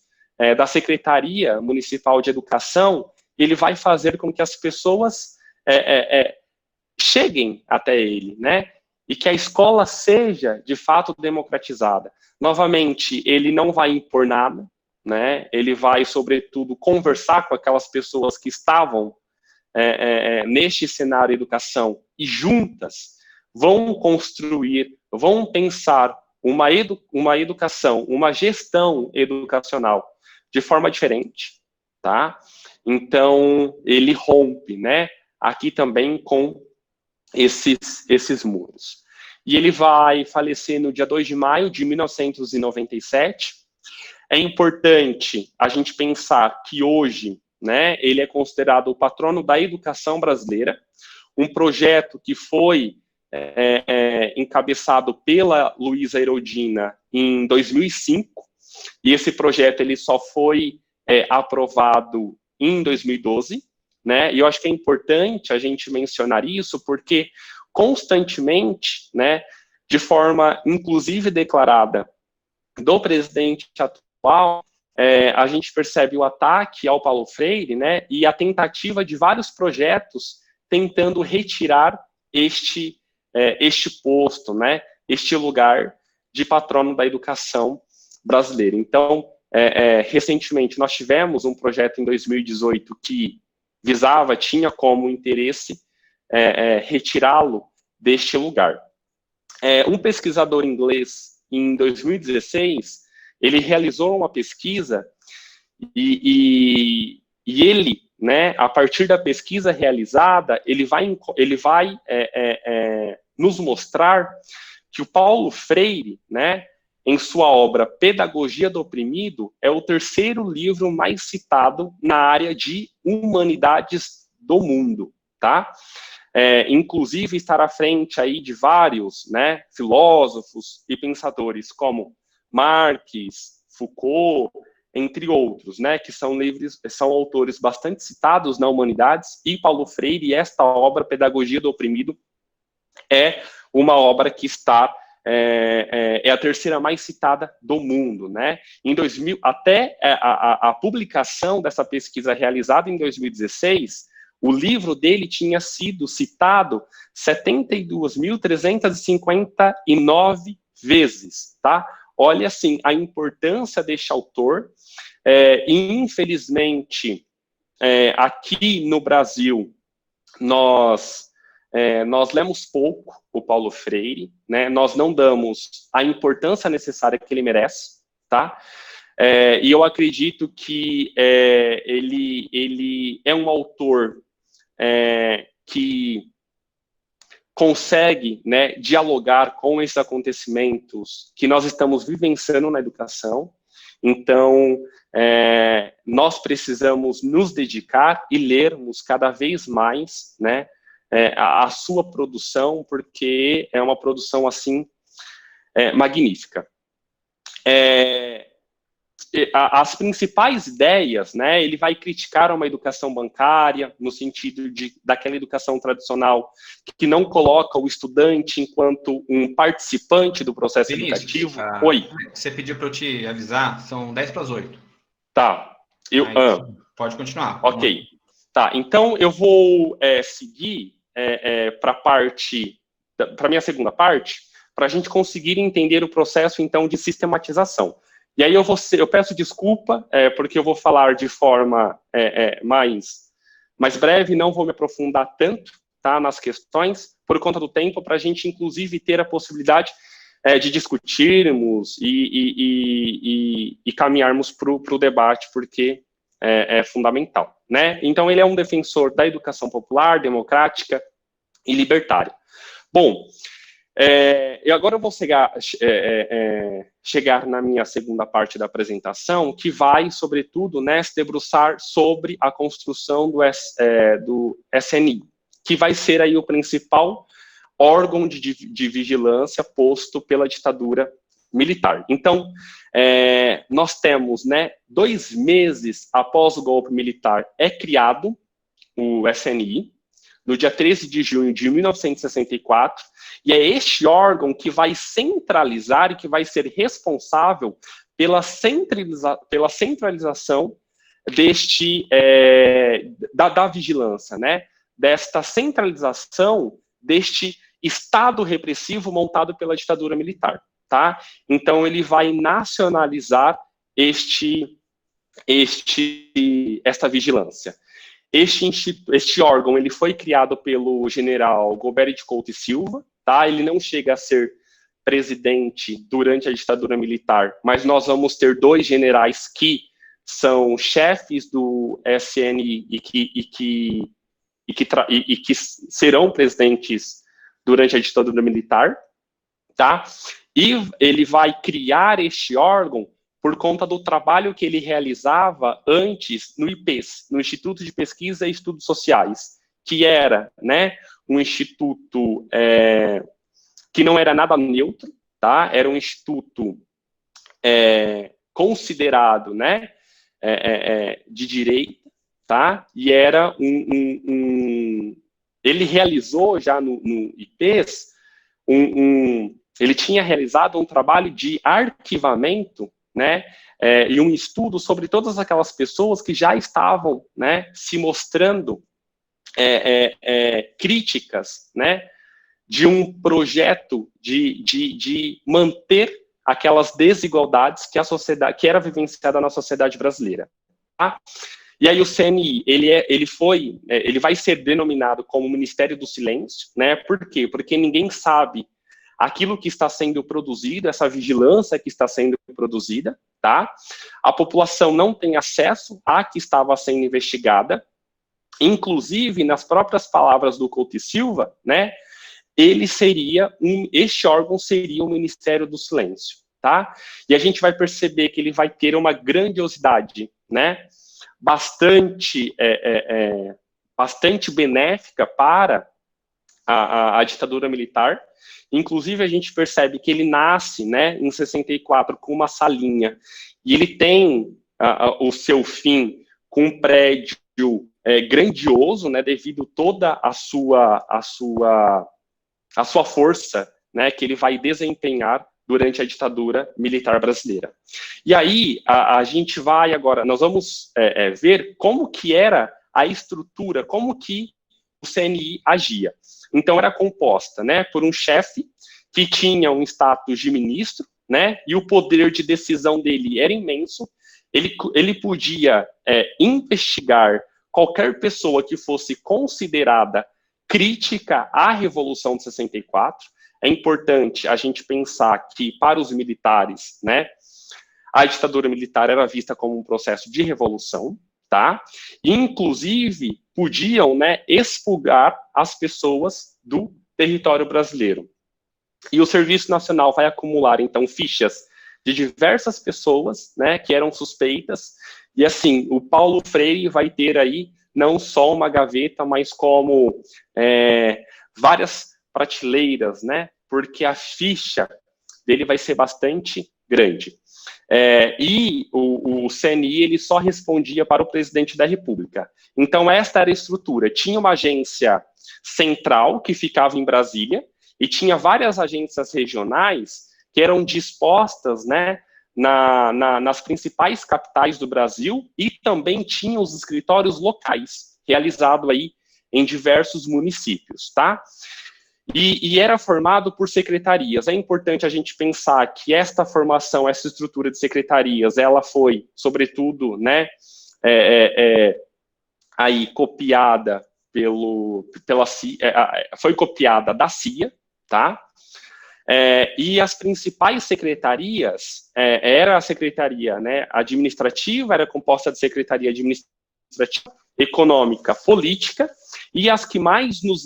da Secretaria Municipal de Educação. Ele vai fazer com que as pessoas cheguem até ele, né, e que a escola seja, de fato, democratizada. Novamente, ele não vai impor nada, né, ele vai, sobretudo, conversar com aquelas pessoas que estavam neste cenário de educação e juntas vão construir, vão pensar uma educação, uma gestão educacional de forma diferente, tá? Então, ele rompe, né, aqui também com esses muros. E ele vai falecer no dia 2 de maio de 1997. É importante a gente pensar que hoje, né, ele é considerado o patrono da educação brasileira, um projeto que foi encabeçado pela Luísa Erundina em 2005, e esse projeto ele só foi aprovado em 2012, né, e eu acho que é importante a gente mencionar isso, porque constantemente, né, de forma inclusive declarada do presidente atual, a gente percebe o ataque ao Paulo Freire, né, e a tentativa de vários projetos tentando retirar este posto, né, este lugar de patrono da educação brasileira. Então, recentemente, nós tivemos um projeto em 2018 que tinha como interesse retirá-lo deste lugar. Um pesquisador inglês, em 2016, ele realizou uma pesquisa e ele, né, a partir da pesquisa realizada, ele vai nos mostrar que o Paulo Freire, né, em sua obra Pedagogia do Oprimido, é o terceiro livro mais citado na área de humanidades do mundo, tá? Inclusive estar à frente aí de vários, né, filósofos e pensadores como Marx, Foucault, entre outros, né, que são autores bastante citados na Humanidades, e Paulo Freire, e esta obra, Pedagogia do Oprimido, é uma obra que está é a terceira mais citada do mundo, né? Em 2000, até a publicação dessa pesquisa realizada em 2016, o livro dele tinha sido citado 72.359 vezes, tá? Olha, assim, a importância deste autor. Infelizmente, aqui no Brasil, nós lemos pouco o Paulo Freire, né? Nós não damos a importância necessária que ele merece, tá? E eu acredito que ele é um autor que consegue, né, dialogar com esses acontecimentos que nós estamos vivenciando na educação. Então, nós precisamos nos dedicar e lermos cada vez mais, né, a sua produção, porque é uma produção, assim, magnífica. As principais ideias, né, ele vai criticar uma educação bancária, no sentido daquela educação tradicional que não coloca o estudante enquanto um participante do processo educativo. Oi. Você pediu para eu te avisar, são 10:08. Tá. Pode continuar. Ok. Tá, então eu vou seguir para a minha segunda parte, para a gente conseguir entender o processo, então, de sistematização. E aí eu peço desculpa, porque eu vou falar de forma mais breve, não vou me aprofundar tanto, tá, nas questões, por conta do tempo, para a gente, inclusive, ter a possibilidade de discutirmos e caminharmos para o debate, porque é fundamental, né? Então, ele é um defensor da educação popular, democrática e libertária. Bom, e agora eu vou chegar na minha segunda parte da apresentação, que vai, sobretudo, né, se debruçar sobre a construção do SNI, que vai ser aí o principal órgão de vigilância posto pela ditadura militar. Então, nós temos, né, 2 meses após o golpe militar, é criado o SNI, no dia 13 de junho de 1964, e é este órgão que vai centralizar e que vai ser responsável pela centralização da vigilância, né? Desta centralização deste Estado repressivo montado pela ditadura militar, tá? Então, ele vai nacionalizar esta vigilância. Este órgão, ele foi criado pelo general Golbery de Couto e Silva, tá? Ele não chega a ser presidente durante a ditadura militar, mas nós vamos ter 2 generais que são chefes do SNI e que serão presidentes durante a ditadura militar, tá? E ele vai criar este órgão por conta do trabalho que ele realizava antes no IPES, no Instituto de Pesquisa e Estudos Sociais, que era, né, um instituto que não era nada neutro, tá? Era um instituto considerado, né, de direita, tá? E era ele realizou já no IPES ele tinha realizado um trabalho de arquivamento, né, e um estudo sobre todas aquelas pessoas que já estavam, né, se mostrando críticas, né, de um projeto de manter aquelas desigualdades que era vivenciada na sociedade brasileira. Tá? E aí o CNI, ele vai ser denominado como Ministério do Silêncio, né? Por quê? Porque ninguém sabe aquilo que está sendo produzido, essa vigilância que está sendo produzida, tá? A população não tem acesso à que estava sendo investigada, inclusive, nas próprias palavras do Couto e Silva, né? Este órgão seria o Ministério do Silêncio, tá? E a gente vai perceber que ele vai ter uma grandiosidade, né? Bastante benéfica para a ditadura militar, Inclusive, a gente percebe que ele nasce, né, em 64 com uma salinha, e ele tem o seu fim com um prédio grandioso, né, devido toda a sua força, né, que ele vai desempenhar durante a ditadura militar brasileira. E aí, a gente vai agora, nós vamos ver como que era a estrutura, como que o CNI agia. Então, era composta, né, por um chefe que tinha um status de ministro, né, e o poder de decisão dele era imenso. Ele podia investigar qualquer pessoa que fosse considerada crítica à Revolução de 64. É importante a gente pensar que, para os militares, né, a ditadura militar era vista como um processo de revolução, tá? E, inclusive, podiam, né, expurgar as pessoas do território brasileiro. E o Serviço Nacional vai acumular, então, fichas de diversas pessoas, né, que eram suspeitas, e assim, o Paulo Freire vai ter aí não só uma gaveta, mas como várias prateleiras, né, porque a ficha dele vai ser bastante grande. E o CNI, ele só respondia para o presidente da República. Então, esta era a estrutura. Tinha uma agência central, que ficava em Brasília, e tinha várias agências regionais que eram dispostas, né, nas principais capitais do Brasil, e também tinha os escritórios locais, realizado aí em diversos municípios, tá? E era formado por secretarias. É importante a gente pensar que esta formação, essa estrutura de secretarias, ela foi, sobretudo, né, aí copiada pela CIA, foi copiada da CIA, tá? E as principais secretarias, era a secretaria, né, administrativa, era composta de secretaria administrativa, econômica, política, e as que mais nos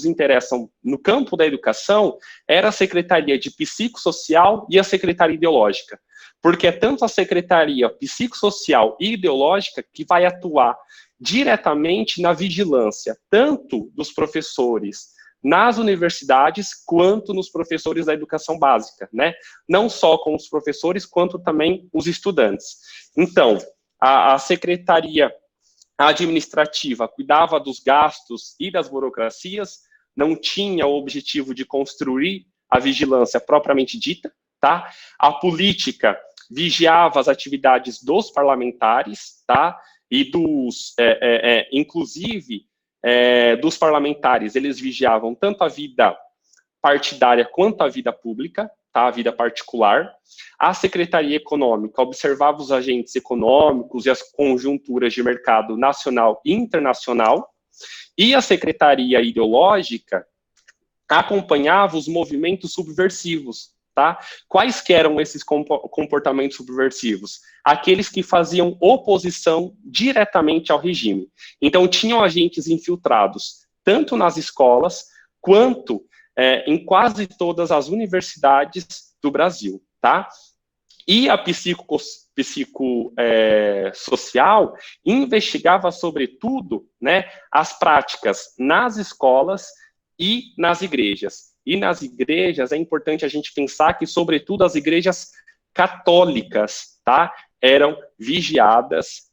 interessam no campo da educação era a secretaria de psicossocial e a secretaria ideológica, porque é tanto a secretaria psicossocial e ideológica que vai atuar diretamente na vigilância, tanto dos professores nas universidades, quanto nos professores da educação básica, né? Não só com os professores, quanto também os estudantes. Então, a secretaria administrativa cuidava dos gastos e das burocracias, não tinha o objetivo de construir a vigilância propriamente dita, tá? A política vigiava as atividades dos parlamentares, tá? E inclusive, dos parlamentares, eles vigiavam tanto a vida partidária quanto a vida pública, tá? A vida particular. A Secretaria Econômica observava os agentes econômicos e as conjunturas de mercado nacional e internacional, e a Secretaria Ideológica acompanhava os movimentos subversivos, tá? Quais que eram esses comportamentos subversivos? Aqueles que faziam oposição diretamente ao regime. Então, tinham agentes infiltrados, tanto nas escolas, quanto em quase todas as universidades do Brasil, tá? E a psicossocial investigava, sobretudo, né, as práticas nas escolas e nas igrejas. E nas igrejas é importante a gente pensar que, sobretudo, as igrejas católicas, tá, eram vigiadas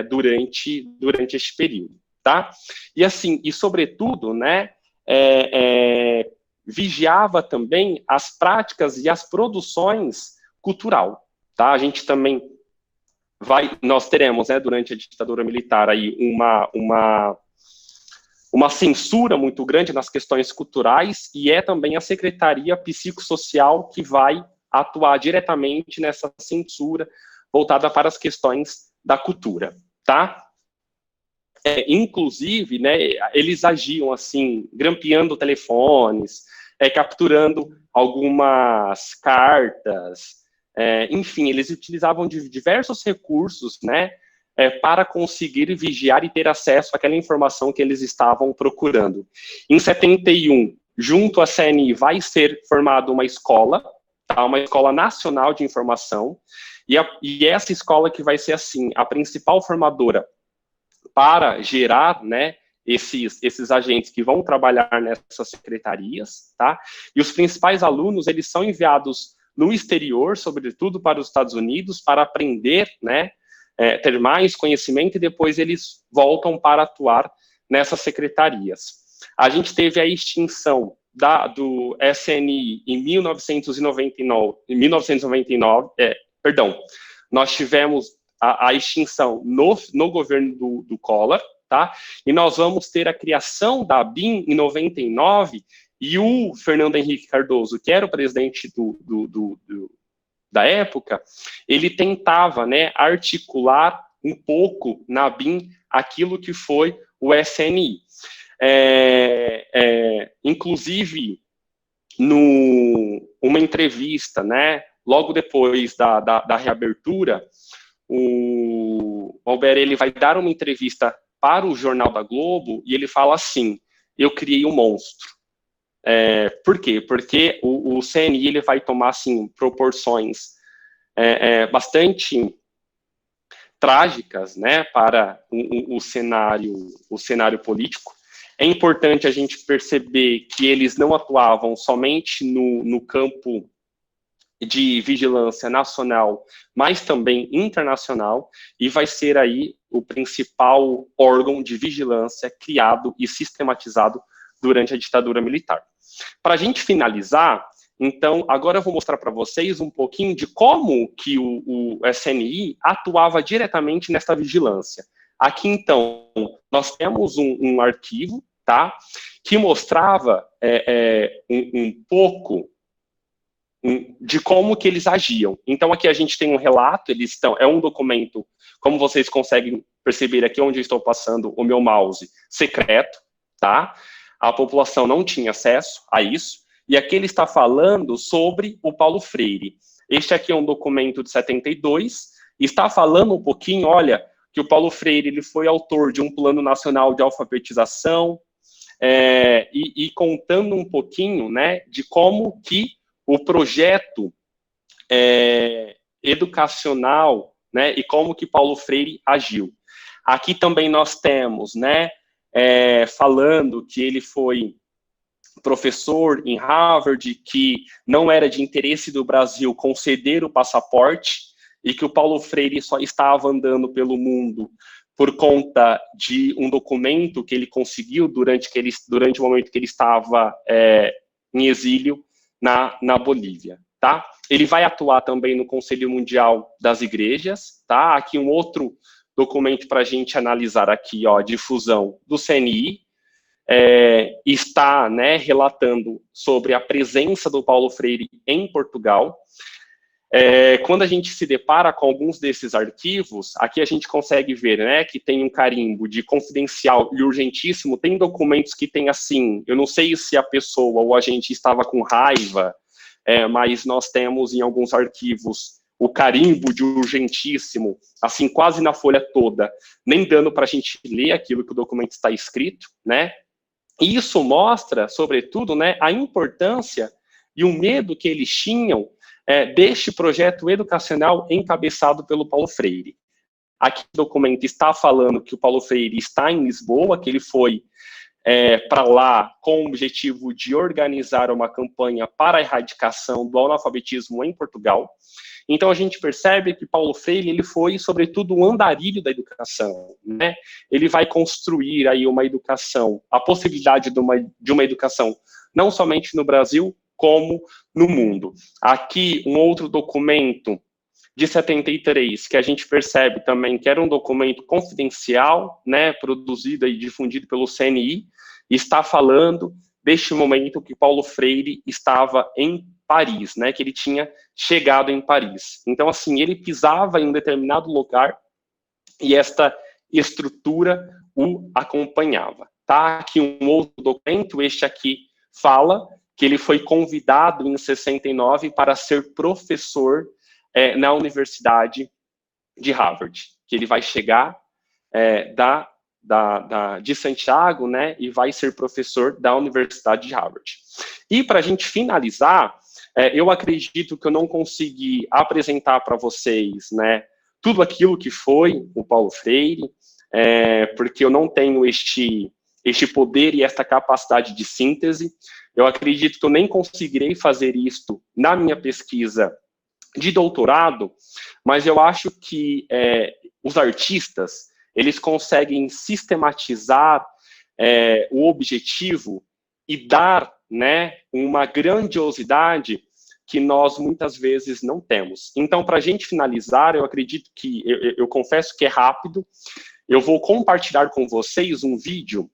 durante este período, tá? E assim, e sobretudo, né, vigiava também as práticas e as produções cultural, tá? A gente também nós teremos, né, durante a ditadura militar aí uma censura muito grande nas questões culturais, e é também a Secretaria Psicossocial que vai atuar diretamente nessa censura voltada para as questões da cultura, tá? Inclusive, né, eles agiam assim, grampeando telefones, capturando algumas cartas, enfim, eles utilizavam de diversos recursos, né, para conseguir vigiar e ter acesso àquela informação que eles estavam procurando. Em 71, junto à CNI, vai ser formada uma escola, tá, uma escola nacional de informação, e essa escola que vai ser, assim, a principal formadora para gerar, né, esses agentes que vão trabalhar nessas secretarias, tá? E os principais alunos, eles são enviados no exterior, sobretudo para os Estados Unidos, para aprender, né, ter mais conhecimento, e depois eles voltam para atuar nessas secretarias. A gente teve a extinção do SNI em 1999, nós tivemos a extinção no governo do Collor, tá? E nós vamos ter a criação da ABIN em 99, e o Fernando Henrique Cardoso, que era o presidente da época, ele tentava, né, articular um pouco na ABIN aquilo que foi o SNI. Inclusive, uma entrevista, né, logo depois da reabertura, o Albert, ele vai dar uma entrevista para o Jornal da Globo, e ele fala assim: eu criei um monstro. Por quê? Porque o CNI, ele vai tomar, assim, proporções bastante trágicas, né, para o cenário político. É importante a gente perceber que eles não atuavam somente no campo de vigilância nacional, mas também internacional, e vai ser aí o principal órgão de vigilância criado e sistematizado durante a ditadura militar. Para a gente finalizar, então, agora eu vou mostrar para vocês um pouquinho de como que o SNI atuava diretamente nessa vigilância. Aqui, então, nós temos um arquivo, tá, que mostrava um pouco de como que eles agiam. Então, aqui a gente tem um relato, é um documento, como vocês conseguem perceber aqui onde eu estou passando o meu mouse, secreto, tá? A população não tinha acesso a isso, e aqui ele está falando sobre o Paulo Freire. Este aqui é um documento de 72, e está falando um pouquinho, olha, que o Paulo Freire, ele foi autor de um plano nacional de alfabetização, e contando um pouquinho, né, de como que o projeto educacional, né, e como que Paulo Freire agiu. Aqui também nós temos, né, falando que ele foi professor em Harvard, que não era de interesse do Brasil conceder o passaporte, e que o Paulo Freire só estava andando pelo mundo por conta de um documento que ele conseguiu durante o momento que ele estava em exílio na Bolívia, tá? Ele vai atuar também no Conselho Mundial das Igrejas, tá? Aqui um outro documento para a gente analisar aqui, ó, difusão do CNI, está, né, relatando sobre a presença do Paulo Freire em Portugal. Quando a gente se depara com alguns desses arquivos, aqui a gente consegue ver, né, que tem um carimbo de confidencial e urgentíssimo, tem documentos que tem assim, eu não sei se a pessoa ou a gente estava com raiva, mas nós temos em alguns arquivos o carimbo de urgentíssimo, assim, quase na folha toda, nem dando para a gente ler aquilo que o documento está escrito, né? E isso mostra, sobretudo, né, a importância e o medo que eles tinham deste projeto educacional encabeçado pelo Paulo Freire. Aqui o documento está falando que o Paulo Freire está em Lisboa, que ele foi para lá com o objetivo de organizar uma campanha para a erradicação do analfabetismo em Portugal. Então, a gente percebe que Paulo Freire, ele foi, sobretudo, um andarilho da educação, né? Ele vai construir aí uma educação, a possibilidade de uma educação, não somente no Brasil, como no mundo. Aqui, um outro documento de 73, que a gente percebe também que era um documento confidencial, né, produzido e difundido pelo CNI, está falando deste momento que Paulo Freire estava em Paris, né, que ele tinha chegado em Paris. Então, assim, ele pisava em um determinado lugar e esta estrutura o acompanhava. Tá? Aqui um outro documento, este aqui fala que ele foi convidado em 69 para ser professor na Universidade de Harvard, que ele vai chegar de Santiago, né, e vai ser professor da Universidade de Harvard. E para a gente finalizar, eu acredito que eu não consegui apresentar para vocês, né, tudo aquilo que foi o Paulo Freire, porque eu não tenho este este poder e esta capacidade de síntese. Eu acredito que eu nem conseguirei fazer isto na minha pesquisa de doutorado, mas eu acho que os artistas, eles conseguem sistematizar o objetivo e dar, né, uma grandiosidade que nós muitas vezes não temos. Então, para a gente finalizar, eu acredito que, eu confesso que é rápido, eu vou compartilhar com vocês um vídeo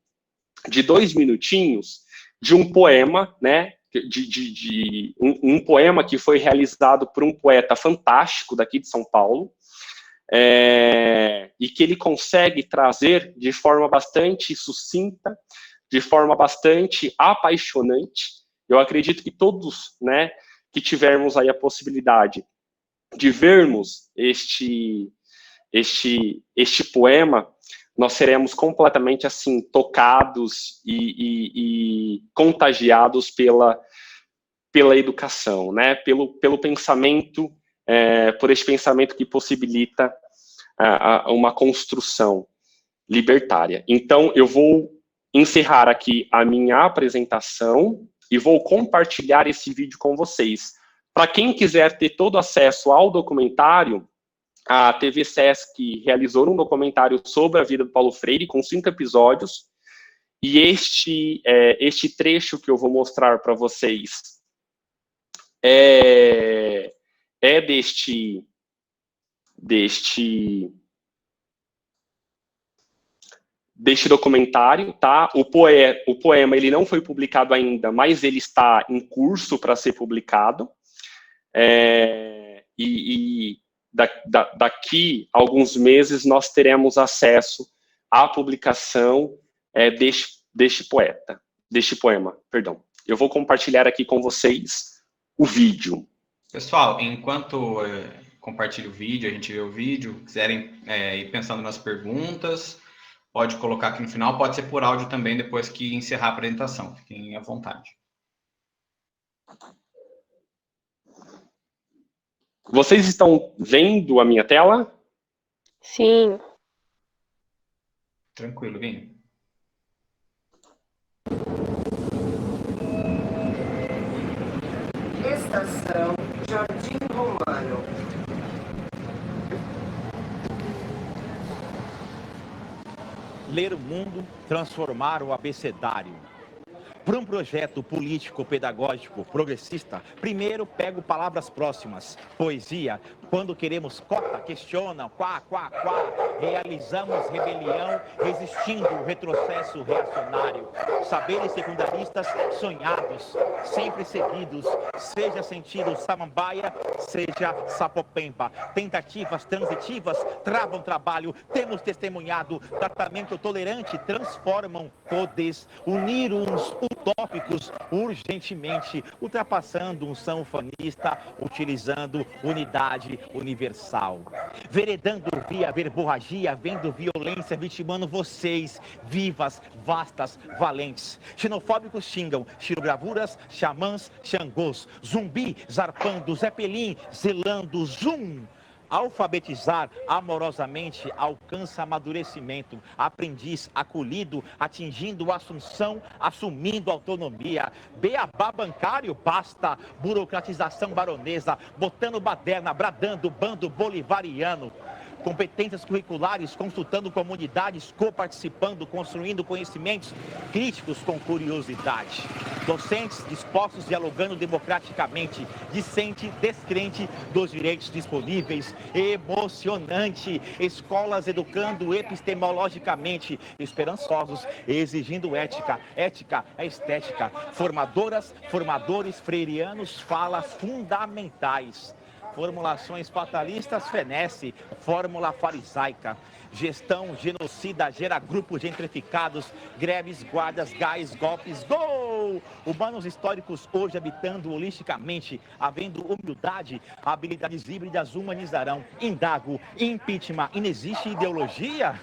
de 2 minutinhos de um poema, né, um poema que foi realizado por um poeta fantástico daqui de São Paulo, e que ele consegue trazer de forma bastante sucinta, de forma bastante apaixonante. Eu acredito que todos, né, que tivermos aí a possibilidade de vermos este poema, nós seremos completamente assim tocados e contagiados pela educação, né? Pelo pensamento, por esse pensamento que possibilita uma construção libertária. Então, eu vou encerrar aqui a minha apresentação e vou compartilhar esse vídeo com vocês. Para quem quiser ter todo acesso ao documentário, a TV Sesc realizou um documentário sobre a vida do Paulo Freire, com 5 episódios, e este trecho que eu vou mostrar para vocês é deste documentário, tá? O poema ele não foi publicado ainda, mas ele está em curso para ser publicado. Daqui a alguns meses nós teremos acesso à publicação deste poema. Eu vou compartilhar aqui com vocês o vídeo. Pessoal, enquanto compartilho o vídeo, a gente vê o vídeo, quiserem ir pensando nas perguntas, pode colocar aqui no final, pode ser por áudio também, depois que encerrar a apresentação. Fiquem à vontade. Vocês estão vendo a minha tela? Sim. Tranquilo, Vini. Estação Jardim Romano. Ler o mundo, transformar o abecedário. Para um projeto político-pedagógico progressista, primeiro pego palavras próximas. Poesia, quando queremos cota, questiona, quá, quá, quá. Realizamos rebelião, resistindo o retrocesso reacionário. Saberes secundaristas sonhados, sempre seguidos, seja sentido samambaia, seja sapopemba. Tentativas transitivas travam trabalho, temos testemunhado. Tratamento tolerante transformam todes, unir uns utópicos urgentemente, ultrapassando um sanfanista, utilizando unidade universal. Veredando via verborragia, vendo violência, vitimando vocês, vivas, vastas, valentes. Xenofóbicos xingam, xirogravuras, xamãs, xangôs, zumbi, zarpando, zeppelin, zelando, zoom. Alfabetizar amorosamente alcança amadurecimento, aprendiz acolhido, atingindo assunção, assumindo autonomia. Beabá bancário, basta, burocratização baronesa, botando baderna, bradando, bando bolivariano. Competências curriculares, consultando comunidades, coparticipando, construindo conhecimentos críticos com curiosidade. Docentes dispostos, dialogando democraticamente, dissente, descrente dos direitos disponíveis, emocionante. Escolas educando epistemologicamente, esperançosos, exigindo ética. Ética é estética. Formadoras, formadores freirianos, falas fundamentais. Formulações fatalistas fenece, fórmula farisaica. Gestão genocida gera grupos gentrificados, greves, guardas, gás, golpes, gol! Humanos históricos hoje habitando holisticamente, havendo humildade, habilidades híbridas humanizarão. Indago, impeachment, inexiste ideologia?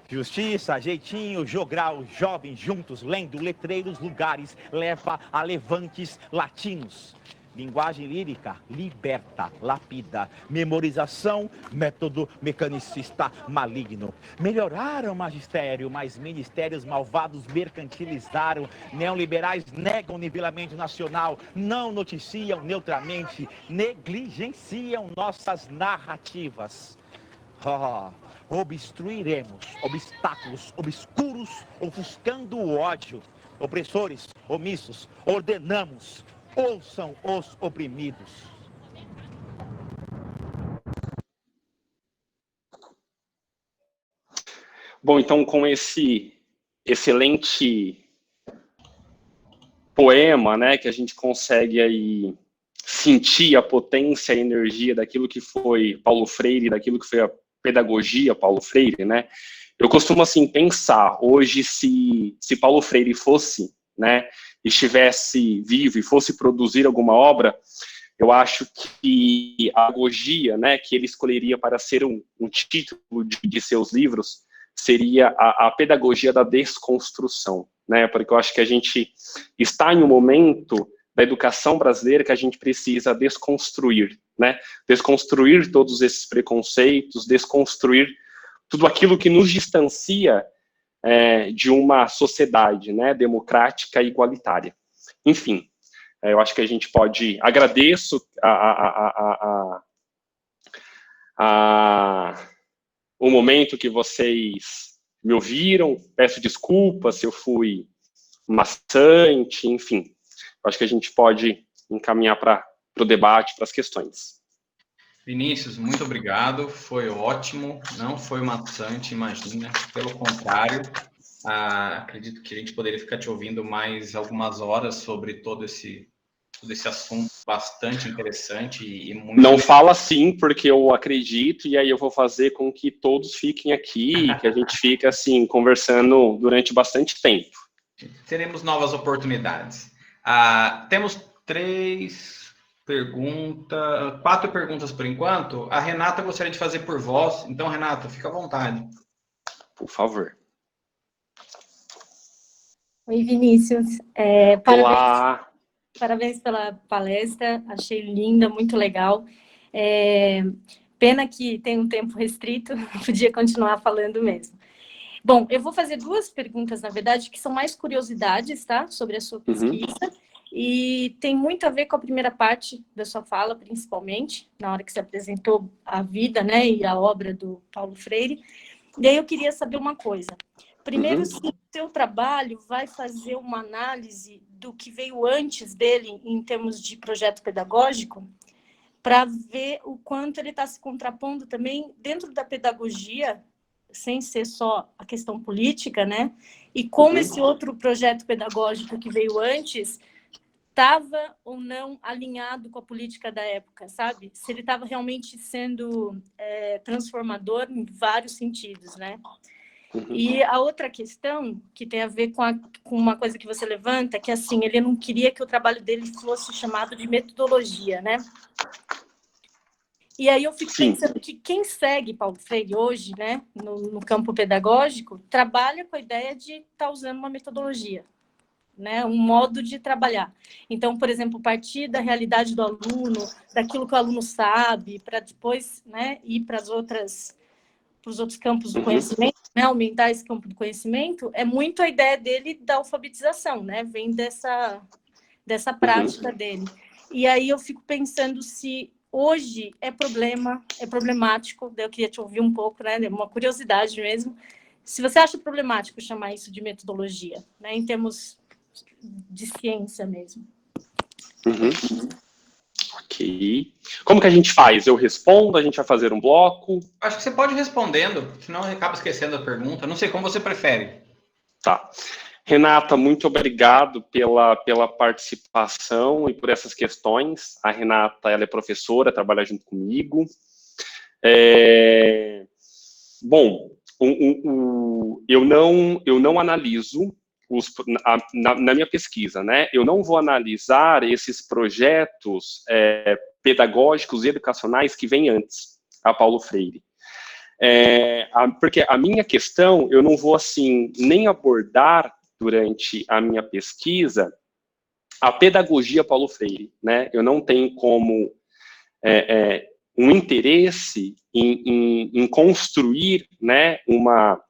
Justiça, jeitinho, jogral, jovens juntos, lendo letreiros, lugares, leva a levantes latinos. Linguagem lírica, liberta, lapida. Memorização, método mecanicista maligno. Melhoraram o magistério, mas ministérios malvados mercantilizaram. Neoliberais negam o nivelamento nacional, não noticiam neutramente, negligenciam nossas narrativas. Obstruiremos obstáculos obscuros, ofuscando o ódio. Opressores, omissos, ordenamos, ouçam os oprimidos. Bom, então com esse excelente poema, né, que a gente consegue aí sentir a potência e a energia daquilo que foi Paulo Freire, daquilo que foi a pedagogia Paulo Freire, né? Eu costumo, assim, pensar, hoje, se Paulo Freire fosse, né, estivesse vivo e fosse produzir alguma obra, eu acho que a pedagogia, né, que ele escolheria para ser um título de seus livros, seria a pedagogia da desconstrução, né, porque eu acho que a gente está em um momento da educação brasileira que a gente precisa desconstruir, né, desconstruir todos esses preconceitos, desconstruir tudo aquilo que nos distancia de uma sociedade, né, democrática e igualitária. Enfim, eu acho que a gente pode... Agradeço o momento que vocês me ouviram, peço desculpas se eu fui maçante, enfim. Eu acho que a gente pode encaminhar para o debate, para as questões. Vinícius, muito obrigado, foi ótimo, não foi maçante, imagina, pelo contrário, acredito que a gente poderia ficar te ouvindo mais algumas horas sobre todo esse assunto bastante interessante e muito... Não fala assim, porque eu acredito, e aí eu vou fazer com que todos fiquem aqui, que a gente fique assim, conversando durante bastante tempo. Teremos novas oportunidades. Temos 4 perguntas por enquanto. A Renata gostaria de fazer por voz. Então, Renata, fica à vontade. Por favor. Oi, Vinícius. Olá. Parabéns pela palestra. Achei linda, muito legal. Pena que tem um tempo restrito, podia continuar falando mesmo. Bom, eu vou fazer 2 perguntas, na verdade, que são mais curiosidades, tá? Sobre a sua pesquisa. E tem muito a ver com a primeira parte da sua fala, principalmente, na hora que você apresentou a vida, né, e a obra do Paulo Freire. E aí eu queria saber uma coisa. Primeiro, se o seu trabalho vai fazer uma análise do que veio antes dele, em termos de projeto pedagógico, para ver o quanto ele está se contrapondo também dentro da pedagogia, sem ser só a questão política, né? E como esse outro projeto pedagógico que veio antes estava ou não alinhado com a política da época, sabe? Se ele estava realmente sendo transformador em vários sentidos, né? E a outra questão, que tem a ver com uma coisa que você levanta, que assim, ele não queria que o trabalho dele fosse chamado de metodologia, né? E aí eu fico pensando que quem segue Paulo Freire hoje, né, no campo pedagógico, trabalha com a ideia de estar usando uma metodologia, né, um modo de trabalhar. Então, por exemplo, partir da realidade do aluno, daquilo que o aluno sabe, para depois, né, ir para os outros campos do conhecimento, né, aumentar esse campo do conhecimento, é muito a ideia dele da alfabetização, né, vem dessa prática dele. E aí eu fico pensando se hoje é problemático, daí eu queria te ouvir um pouco, né, uma curiosidade mesmo, se você acha problemático chamar isso de metodologia, né, em termos de ciência mesmo. Ok. Como que a gente faz? Eu respondo, a gente vai fazer um bloco? Acho que você pode ir respondendo, senão acaba esquecendo a pergunta. Não sei como você prefere. Tá. Renata, muito obrigado pela participação e por essas questões. A Renata, ela é professora, trabalha junto comigo. Bom, eu não analiso na minha pesquisa, né? Eu não vou analisar esses projetos pedagógicos e educacionais que vêm antes a Paulo Freire. Porque a minha questão, eu não vou, assim, nem abordar durante a minha pesquisa a pedagogia Paulo Freire, né? Eu não tenho como um interesse em construir, né, uma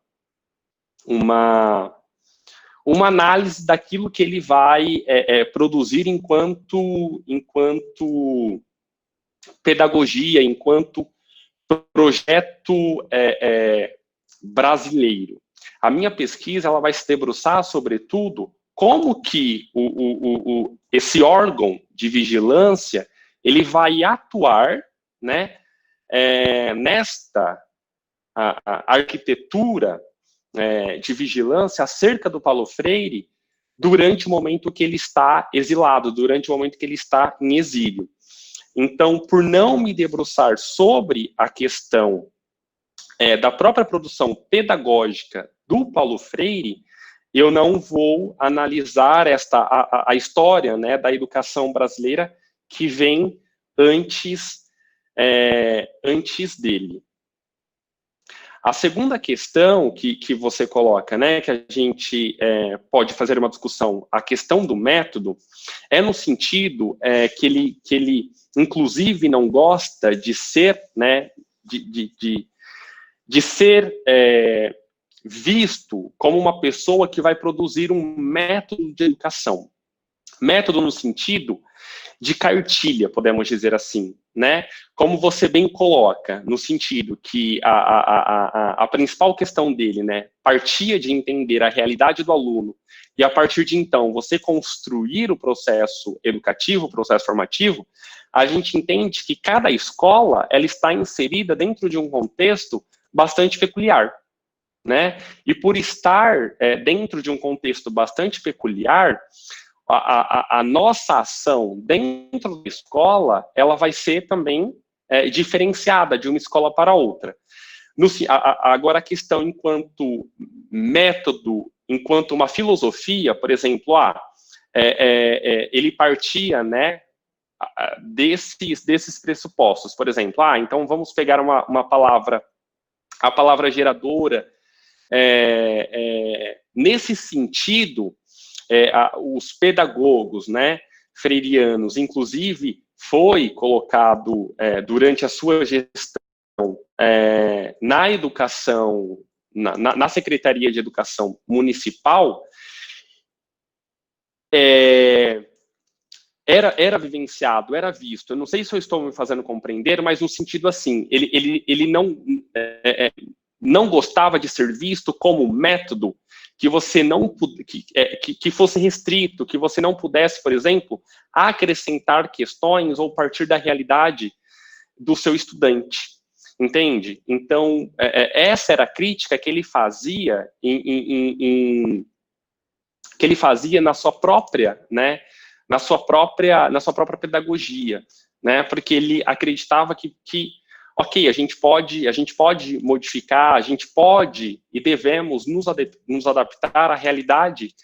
análise daquilo que ele vai produzir enquanto pedagogia, enquanto projeto brasileiro. A minha pesquisa ela vai se debruçar, sobretudo, como que esse órgão de vigilância ele vai atuar, né, nesta arquitetura de vigilância acerca do Paulo Freire durante o momento que ele está exilado, durante o momento que ele está em exílio. Então, por não me debruçar sobre a questão da própria produção pedagógica do Paulo Freire, eu não vou analisar a história, né, da educação brasileira que vem antes dele. A segunda questão que você coloca, né, que a gente pode fazer uma discussão, a questão do método, é no sentido que ele inclusive não gosta de ser, né, de ser visto como uma pessoa que vai produzir um método de educação. Método no sentido de cartilha, podemos dizer assim, né? Como você bem coloca, no sentido que a principal questão dele, né, partia de entender a realidade do aluno e a partir de então você construir o processo educativo, o processo formativo, a gente entende que cada escola ela está inserida dentro de um contexto bastante peculiar, né? E por estar dentro de um contexto bastante peculiar, a nossa ação dentro da escola, ela vai ser também diferenciada de uma escola para outra. Agora, a questão enquanto método, enquanto uma filosofia, por exemplo, ele partia, né, desses pressupostos. Por exemplo, então vamos pegar uma palavra, a palavra geradora. Nesse sentido, os pedagogos, né, freirianos, inclusive, foi colocado durante a sua gestão na educação, na Secretaria de Educação Municipal, era vivenciado, era visto. Eu não sei se eu estou me fazendo compreender, mas no sentido assim, ele não gostava de ser visto como método que você não que fosse restrito, que você não pudesse, por exemplo, acrescentar questões ou partir da realidade do seu estudante, entende? Então, essa era a crítica que ele fazia que ele fazia na sua própria, né, na sua própria pedagogia, né, porque ele acreditava que ok, a gente pode modificar, a gente pode e devemos nos adaptar à realidade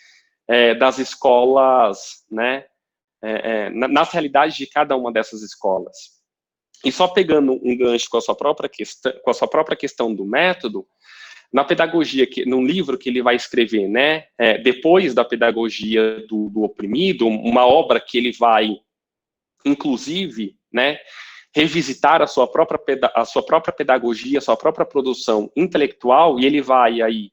das escolas, né, nas realidades de cada uma dessas escolas. E só pegando um gancho com a sua própria questão do método, na pedagogia, num livro que ele vai escrever, né, depois da pedagogia do oprimido, uma obra que ele vai, inclusive, né, revisitar a sua própria pedagogia, a sua própria produção intelectual, e ele vai aí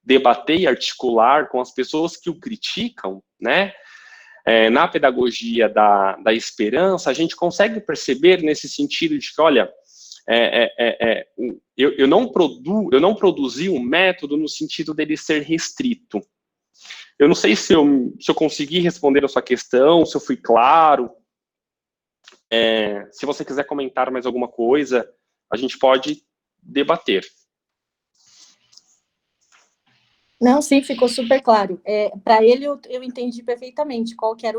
debater e articular com as pessoas que o criticam, né? Na pedagogia da esperança, a gente consegue perceber nesse sentido de que, olha, eu não produzi um método no sentido dele ser restrito. Eu não sei se eu consegui responder a sua questão, se eu fui claro. Se você quiser comentar mais alguma coisa, a gente pode debater. Não, sim, ficou super claro. Para ele, eu entendi perfeitamente qual que era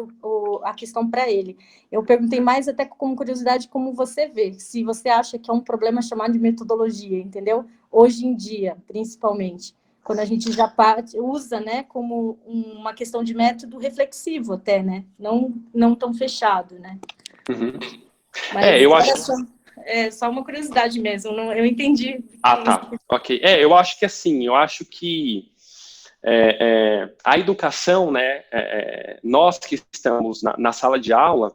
a questão para ele. Eu perguntei mais até como curiosidade como você vê, se você acha que é um problema chamado de metodologia, entendeu? Hoje em dia, principalmente, quando a gente já usa, né, como uma questão de método reflexivo até, né? Não tão fechado, né? Uhum. Mas eu acho... só uma curiosidade mesmo, eu entendi. Tá, ok. Eu acho que assim, a educação, né, nós que estamos na sala de aula,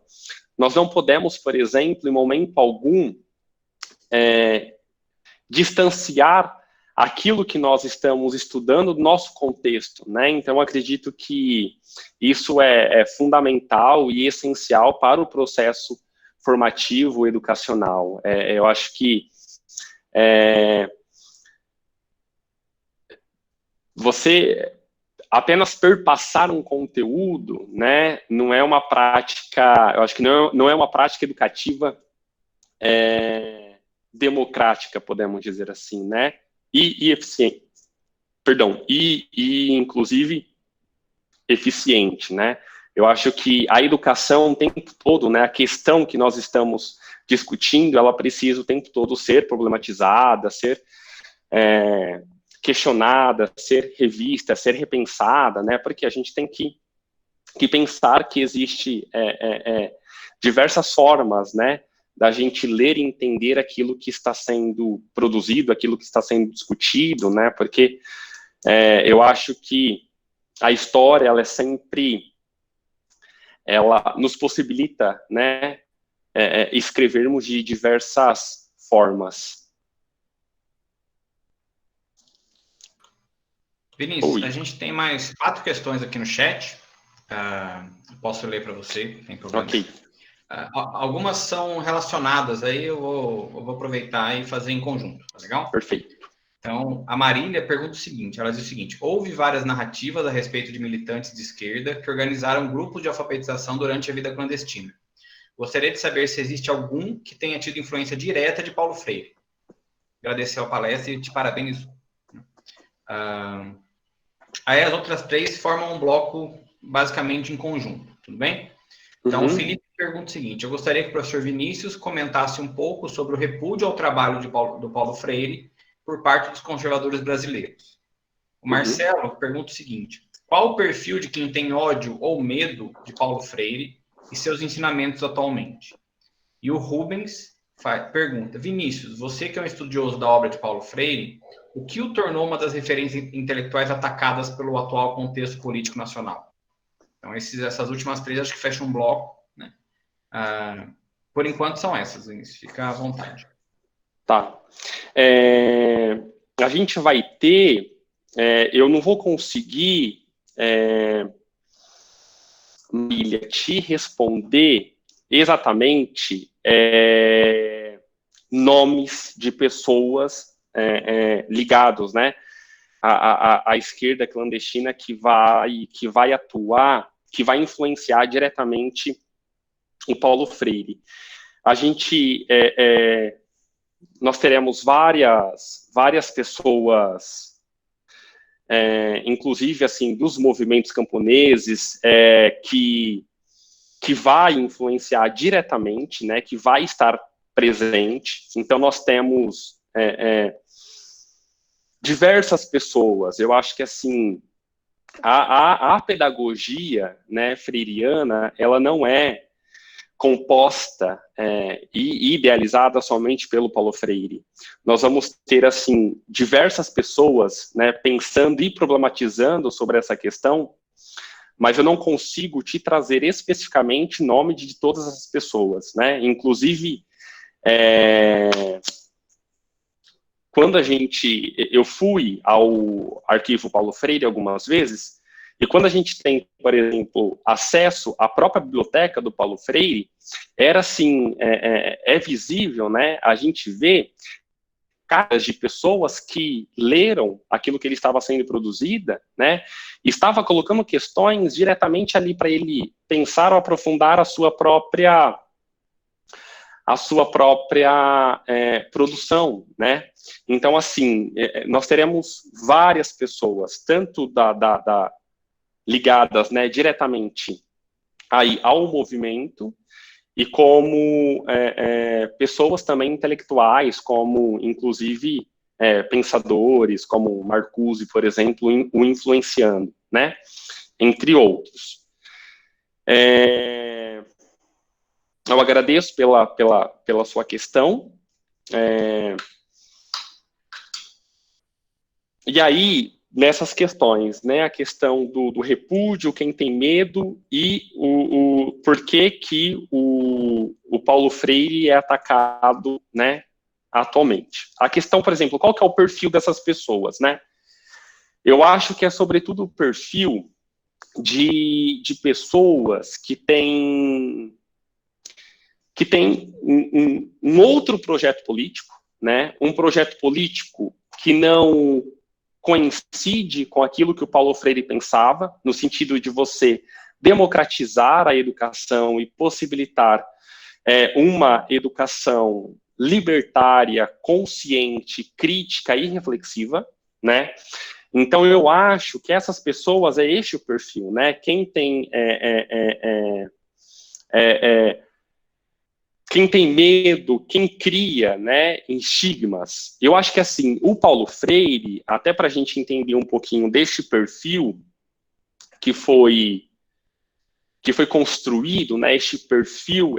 nós não podemos, por exemplo, em momento algum, distanciar aquilo que nós estamos estudando do nosso contexto, né? Então, acredito que isso é fundamental e essencial para o processo formativo educacional. Eu acho que você apenas perpassar um conteúdo, né, não é uma prática, eu acho que não é uma prática educativa democrática, podemos dizer assim, né, e eficiente, perdão, e inclusive eficiente, né. Eu acho que a educação o tempo todo, né, a questão que nós estamos discutindo, ela precisa o tempo todo ser problematizada, ser questionada, ser revista, ser repensada, né, porque a gente tem que pensar que existe diversas formas, né, da gente ler e entender aquilo que está sendo produzido, aquilo que está sendo discutido, né, porque eu acho que a história, ela nos possibilita, né, escrevermos de diversas formas. Vinícius, a gente tem mais 4 questões aqui no chat. Posso ler para você, não tem problema. Ok. Algumas são relacionadas, aí eu vou aproveitar e fazer em conjunto, tá legal? Perfeito. Então, a Marília pergunta o seguinte, ela diz o seguinte: houve várias narrativas a respeito de militantes de esquerda que organizaram grupos de alfabetização durante a vida clandestina. Gostaria de saber se existe algum que tenha tido influência direta de Paulo Freire. Agradecer a palestra e te parabenizo. Aí as outras 3 formam um bloco basicamente em conjunto, tudo bem? Então, o Felipe pergunta o seguinte: eu gostaria que o professor Vinícius comentasse um pouco sobre o repúdio ao trabalho do Paulo Freire por parte dos conservadores brasileiros. O Marcelo pergunta o seguinte: qual o perfil de quem tem ódio ou medo de Paulo Freire e seus ensinamentos atualmente? E o Rubens pergunta: Vinícius, você que é um estudioso da obra de Paulo Freire, o que o tornou uma das referências intelectuais atacadas pelo atual contexto político nacional? Então, essas últimas 3 acho que fecham um bloco, né? Por enquanto são essas, Vinícius, fica à vontade. Tá. A gente vai ter, eu não vou conseguir, Marília, te responder exatamente nomes de pessoas ligados, né, à esquerda clandestina que vai atuar, que vai influenciar diretamente o Paulo Freire. Nós teremos várias pessoas, inclusive assim dos movimentos camponeses, que vai influenciar diretamente, né, que vai estar presente. Então nós temos diversas pessoas. Eu acho que assim a pedagogia, né, freiriana, ela não é composta e idealizada somente pelo Paulo Freire. Nós vamos ter, assim, diversas pessoas, né, pensando e problematizando sobre essa questão, mas eu não consigo te trazer especificamente nome de todas as pessoas, né, inclusive, quando eu fui ao arquivo Paulo Freire algumas vezes, e quando a gente tem, por exemplo, acesso à própria biblioteca do Paulo Freire, era assim, visível, né, a gente vê caras de pessoas que leram aquilo que ele estava sendo produzida, né, e estava colocando questões diretamente ali para ele pensar ou aprofundar a sua própria produção, né. Então, assim, nós teremos várias pessoas, tanto ligadas, né, diretamente aí ao movimento, e como pessoas também intelectuais, como, inclusive, pensadores, como Marcuse, por exemplo, o influenciando, né, entre outros. Eu agradeço pela sua questão. E aí, nessas questões, né? A questão do repúdio, quem tem medo e o porquê que o Paulo Freire é atacado, né, atualmente. A questão, por exemplo, qual que é o perfil dessas pessoas, né? Eu acho que é sobretudo o perfil de pessoas que têm um outro projeto político, né? Um projeto político que não coincide com aquilo que o Paulo Freire pensava, no sentido de você democratizar a educação e possibilitar uma educação libertária, consciente, crítica e reflexiva, né? Então, eu acho que essas pessoas, é este o perfil, né? Quem tem medo, quem cria, né, estigmas. Eu acho que, assim, o Paulo Freire, até para a gente entender um pouquinho deste perfil que foi construído, né, este perfil,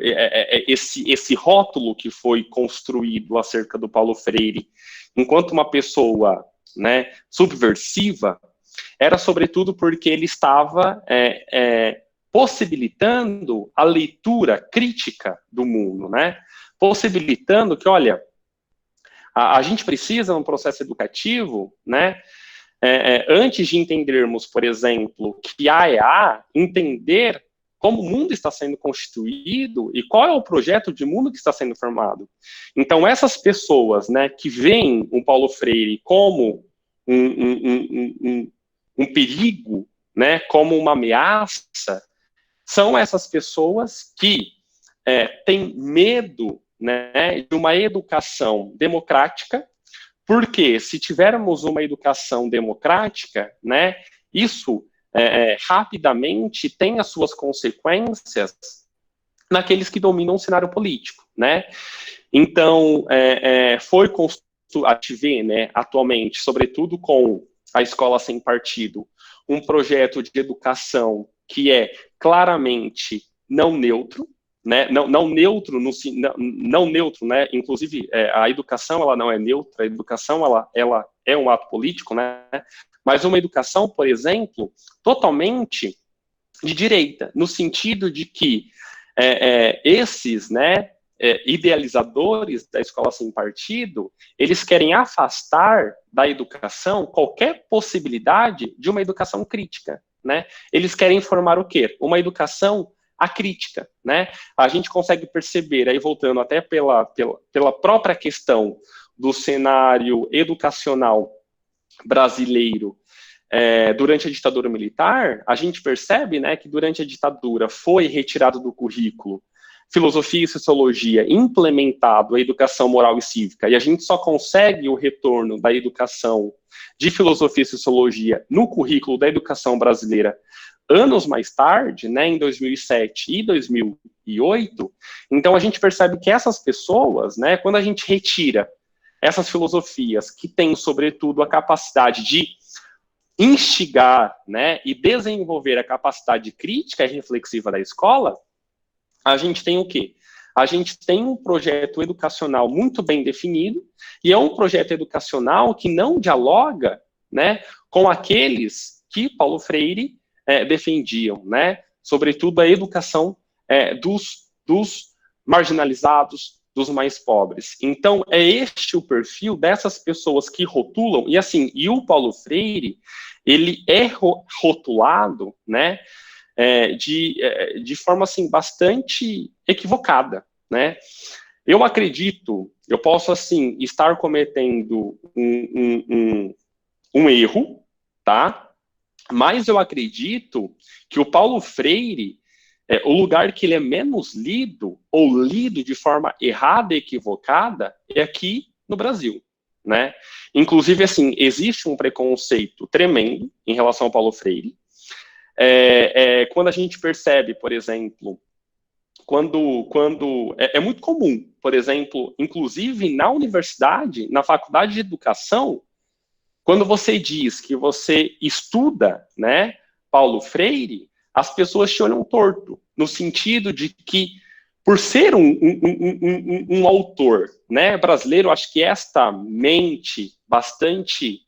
esse rótulo que foi construído acerca do Paulo Freire, enquanto uma pessoa, né, subversiva, era sobretudo porque ele estava possibilitando a leitura crítica do mundo, né? Possibilitando que, olha, a gente precisa, no processo educativo, né, antes de entendermos, por exemplo, que A é A, entender como o mundo está sendo constituído e qual é o projeto de mundo que está sendo formado. Então, essas pessoas, né, que veem o Paulo Freire como um perigo, né, como uma ameaça, são essas pessoas que têm medo, né, de uma educação democrática, porque se tivermos uma educação democrática, né, isso rapidamente tem as suas consequências naqueles que dominam o cenário político, né? Então, foi construído, a gente vê, né, atualmente, sobretudo com a Escola Sem Partido, um projeto de educação que é claramente não neutro, né? Não neutro, né? Inclusive, a educação ela não é neutra, a educação ela é um ato político, né? Mas uma educação, por exemplo, totalmente de direita, no sentido de que esses, né, idealizadores da Escola Sem Partido, eles querem afastar da educação qualquer possibilidade de uma educação crítica, né? Eles querem formar o quê? Uma educação acrítica, né? A gente consegue perceber, aí voltando até pela própria questão do cenário educacional brasileiro durante a ditadura militar, a gente percebe, né, que durante a ditadura foi retirado do currículo filosofia e sociologia, implementado a educação moral e cívica, e a gente só consegue o retorno da educação de filosofia e sociologia no currículo da educação brasileira anos mais tarde, né, em 2007 e 2008, então a gente percebe que essas pessoas, né, quando a gente retira essas filosofias que têm, sobretudo, a capacidade de instigar, né, e desenvolver a capacidade crítica e reflexiva da escola, a gente tem o quê? A gente tem um projeto educacional muito bem definido, e é um projeto educacional que não dialoga, né, com aqueles que Paulo Freire defendiam, né, sobretudo a educação dos marginalizados, dos mais pobres. Então, é este o perfil dessas pessoas que rotulam, e assim, e o Paulo Freire, ele é rotulado, né, de forma, assim, bastante equivocada, né. Eu acredito, eu posso, assim, estar cometendo um erro, tá, mas eu acredito que o Paulo Freire, o lugar que ele é menos lido, ou lido de forma errada e equivocada, é aqui no Brasil, né? Inclusive, assim, existe um preconceito tremendo em relação ao Paulo Freire. Quando a gente percebe, por exemplo, quando é muito comum, por exemplo, inclusive na universidade, na faculdade de educação, quando você diz que você estuda, né, Paulo Freire, as pessoas te olham torto, no sentido de que, por ser um autor, né, brasileiro, acho que esta mente bastante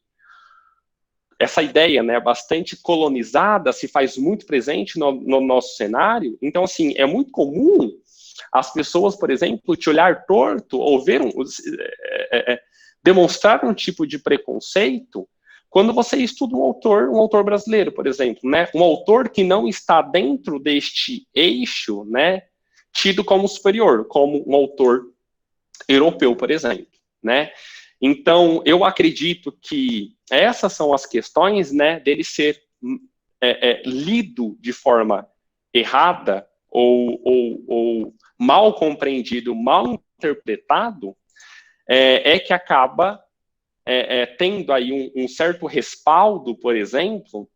essa ideia, né, bastante colonizada, se faz muito presente no nosso cenário. Então, assim, é muito comum as pessoas, por exemplo, te olhar torto ou ver demonstrar um tipo de preconceito quando você estuda um autor brasileiro, por exemplo, né, um autor que não está dentro deste eixo, né, tido como superior, como um autor europeu, por exemplo, né. Então, eu acredito que essas são as questões, né, dele ser lido de forma errada ou mal compreendido, mal interpretado, que acaba tendo aí um certo respaldo, por exemplo,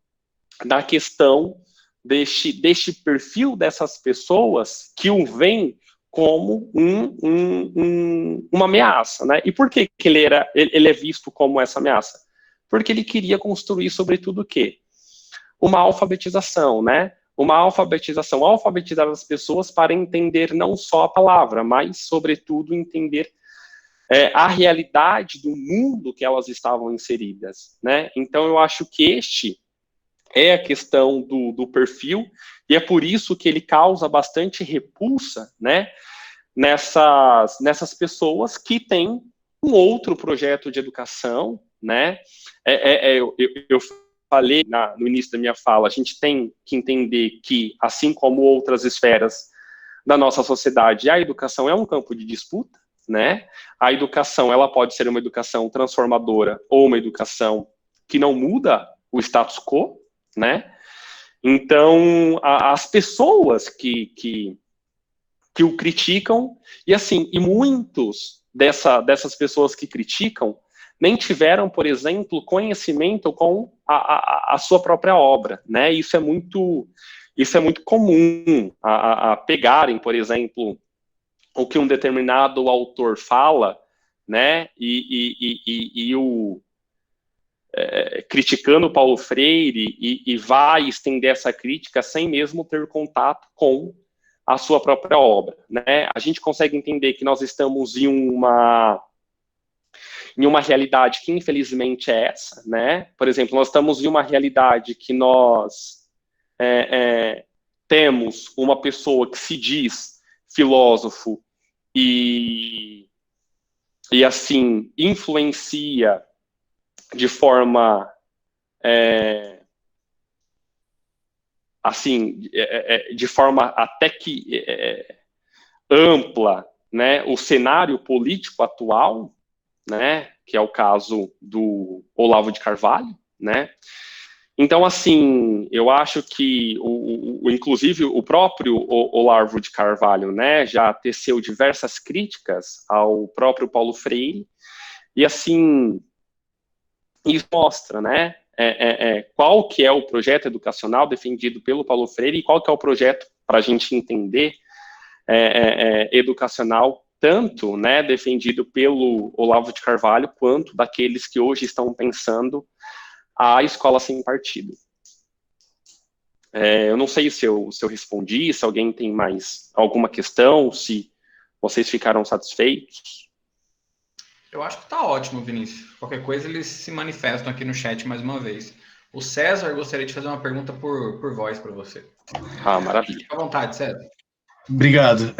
da questão deste perfil dessas pessoas que o veem como uma ameaça, né? E por que ele é visto como essa ameaça? Porque ele queria construir, sobretudo, o quê? Uma alfabetização, né? Uma alfabetização, alfabetizar as pessoas para entender não só a palavra, mas, sobretudo, entender a realidade do mundo que elas estavam inseridas, né? Então, eu acho que este é a questão do perfil, e é por isso que ele causa bastante repulsa, né, nessas pessoas que têm um outro projeto de educação, né. Eu falei no início da minha fala, a gente tem que entender que, assim como outras esferas da nossa sociedade, a educação é um campo de disputa, né. A educação, ela pode ser uma educação transformadora ou uma educação que não muda o status quo, né? Então, as pessoas que o criticam, e assim, e muitos dessas pessoas que criticam nem tiveram, por exemplo, conhecimento com a sua própria obra, né? Isso é muito comum, a pegarem, por exemplo, o que um determinado autor fala, né? Criticando Paulo Freire e vai estender essa crítica sem mesmo ter contato com a sua própria obra, né? A gente consegue entender que nós estamos em uma realidade que infelizmente é essa, né? Por exemplo, nós estamos em uma realidade que nós temos uma pessoa que se diz filósofo e assim, influencia de forma de forma até que ampla, né, o cenário político atual, né, que é o caso do Olavo de Carvalho, né. Então, assim, eu acho que inclusive o próprio Olavo de Carvalho, né, já teceu diversas críticas ao próprio Paulo Freire, e assim, isso mostra, né, qual que é o projeto educacional defendido pelo Paulo Freire e qual que é o projeto, para a gente entender, educacional, tanto, né, defendido pelo Olavo de Carvalho, quanto daqueles que hoje estão pensando a escola sem partido. Eu não sei se eu respondi, se alguém tem mais alguma questão, se vocês ficaram satisfeitos. Eu acho que tá ótimo, Vinícius. Qualquer coisa, eles se manifestam aqui no chat mais uma vez. O César gostaria de fazer uma pergunta por voz para você. Ah, maravilha. Fica à vontade, César. Obrigado.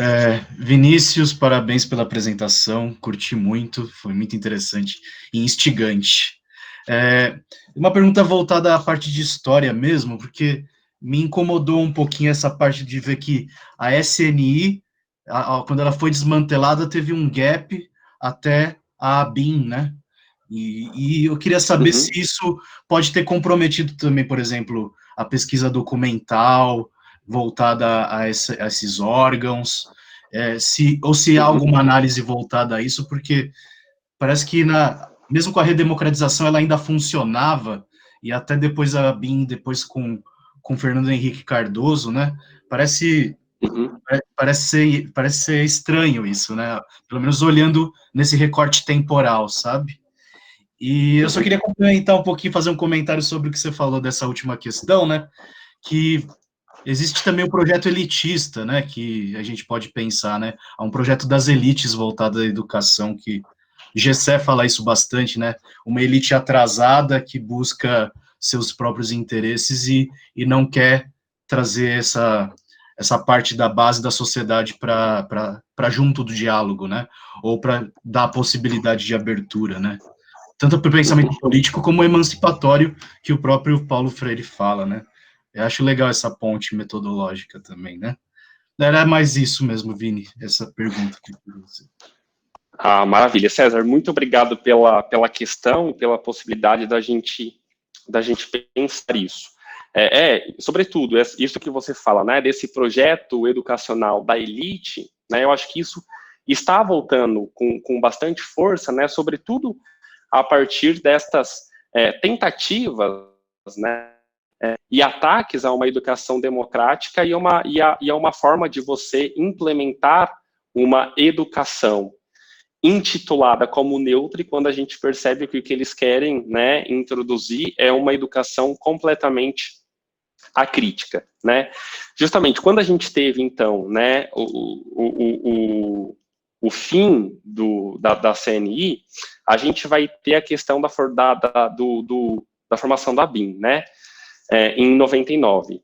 Vinícius, parabéns pela apresentação. Curti muito, foi muito interessante e instigante. Uma pergunta voltada à parte de história mesmo, porque me incomodou um pouquinho essa parte de ver que a SNI, quando ela foi desmantelada, teve um gap até a ABIN, né? E eu queria saber se isso pode ter comprometido também, por exemplo, a pesquisa documental voltada a esses órgãos, ou se há alguma análise voltada a isso, porque parece que mesmo com a redemocratização ela ainda funcionava, e até depois a ABIN, depois com Fernando Henrique Cardoso, né? Parece ser estranho isso, né? Pelo menos olhando nesse recorte temporal, sabe? E eu só queria complementar um pouquinho, fazer um comentário sobre o que você falou dessa última questão, né? Que existe também o projeto elitista, né? Que a gente pode pensar, né? Há um projeto das elites voltado à educação, que Gessé fala isso bastante, né? Uma elite atrasada que busca seus próprios interesses e não quer trazer essa parte da base da sociedade para junto do diálogo, né? Ou para dar a possibilidade de abertura, né? Tanto para o pensamento político como emancipatório, que o próprio Paulo Freire fala, né? Eu acho legal essa ponte metodológica também, né? Era mais isso mesmo, Vini, essa pergunta que eu fiz você. Ah, maravilha. César, muito obrigado pela questão, pela possibilidade da gente pensar isso. Sobretudo, isso que você fala, né, desse projeto educacional da elite, né, eu acho que isso está voltando com bastante força, né, sobretudo a partir destas tentativas, né, e ataques a uma educação democrática e a uma forma de você implementar uma educação intitulada como neutra, e quando a gente percebe que o que eles querem, né, introduzir é uma educação completamente acrítica, né? Justamente quando a gente teve, então, né, o fim da CNI, a gente vai ter a questão da formação da BIM, né, em 99.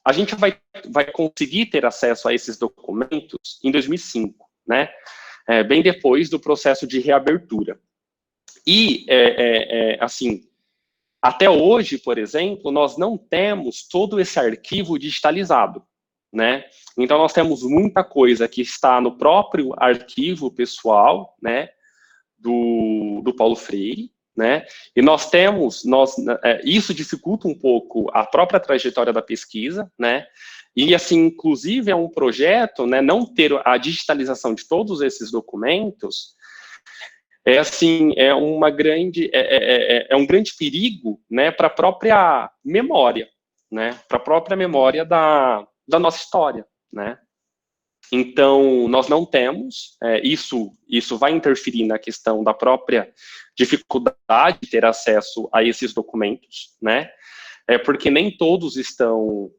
A gente vai conseguir ter acesso a esses documentos em 2005, né? Bem depois do processo de reabertura. E, assim, até hoje, por exemplo, nós não temos todo esse arquivo digitalizado, né? Então, nós temos muita coisa que está no próprio arquivo pessoal, né, do Paulo Freire, né? E isso dificulta um pouco a própria trajetória da pesquisa, né? E, assim, inclusive, é um projeto, né, não ter a digitalização de todos esses documentos, um grande perigo, né, para a própria memória, né? Para a própria memória da nossa história, né? Então, nós não temos, isso vai interferir na questão da própria dificuldade de ter acesso a esses documentos, né? Porque nem todos estão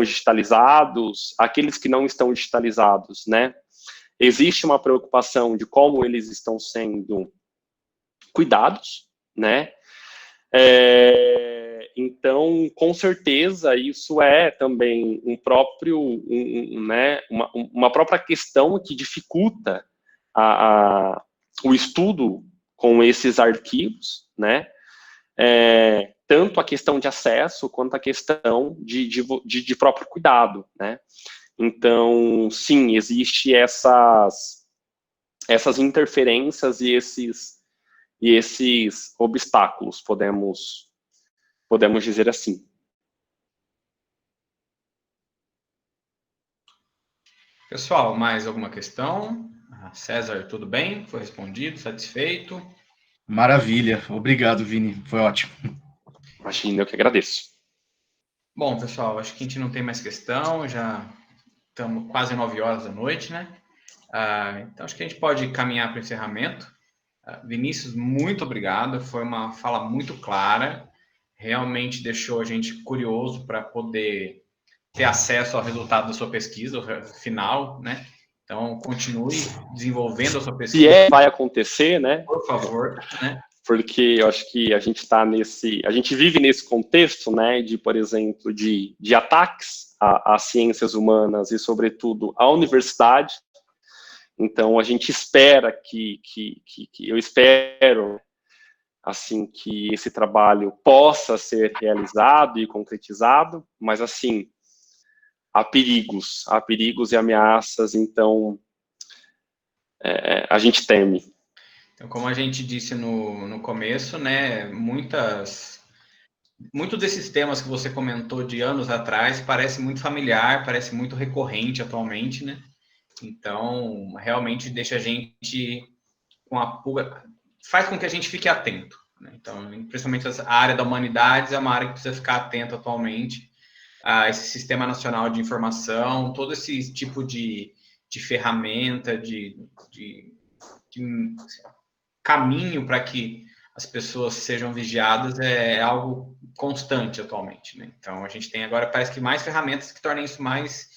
digitalizados, aqueles que não estão digitalizados, né? Existe uma preocupação de como eles estão sendo cuidados, né? Então, com certeza, isso é também uma própria questão que dificulta o estudo com esses arquivos, né? Tanto a questão de acesso, quanto a questão de próprio cuidado, né? Então, sim, existe essas interferências e esses obstáculos, podemos dizer assim. Pessoal, mais alguma questão? César, tudo bem? Foi respondido? Satisfeito? Maravilha. Obrigado, Vini. Foi ótimo. Imagina, eu que agradeço. Bom, pessoal, acho que a gente não tem mais questão, já estamos quase 9 horas da noite, né? Então, acho que a gente pode caminhar para o encerramento. Vinícius, muito obrigado, foi uma fala muito clara, realmente deixou a gente curioso para poder ter acesso ao resultado da sua pesquisa, o final, né? Então, continue desenvolvendo a sua pesquisa. Se vai acontecer, né? Por favor, né? Porque eu acho que a gente vive nesse contexto, né, de, por exemplo, de ataques às ciências humanas e, sobretudo, à universidade. Então, a gente espera eu espero, assim, que esse trabalho possa ser realizado e concretizado, mas, assim, há perigos e ameaças, então, a gente teme. Então, como a gente disse no começo, né, muitos desses temas que você comentou de anos atrás parece muito familiar, parece muito recorrente atualmente, né? Então, realmente deixa a gente com a pulga, faz com que a gente fique atento, né? Então, principalmente a área da humanidades é uma área que precisa ficar atento atualmente a esse Sistema Nacional de Informação, todo esse tipo de ferramenta, de caminho para que as pessoas sejam vigiadas é algo constante atualmente, né? Então, a gente tem agora, parece que mais ferramentas que tornem isso mais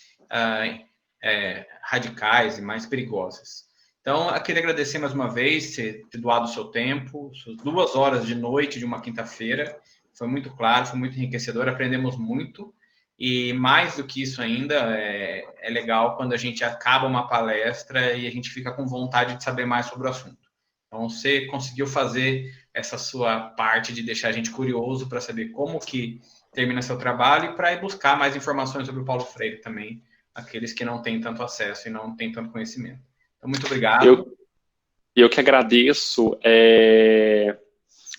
radicais e mais perigosas. Então, eu queria agradecer mais uma vez ter doado o seu tempo, suas 2 horas de noite de uma quinta-feira. Foi muito claro, foi muito enriquecedor, aprendemos muito. E mais do que isso ainda, é legal quando a gente acaba uma palestra e a gente fica com vontade de saber mais sobre o assunto. Então, você conseguiu fazer essa sua parte de deixar a gente curioso para saber como que termina seu trabalho e para ir buscar mais informações sobre o Paulo Freire também, aqueles que não têm tanto acesso e não têm tanto conhecimento. Então, muito obrigado. Eu que agradeço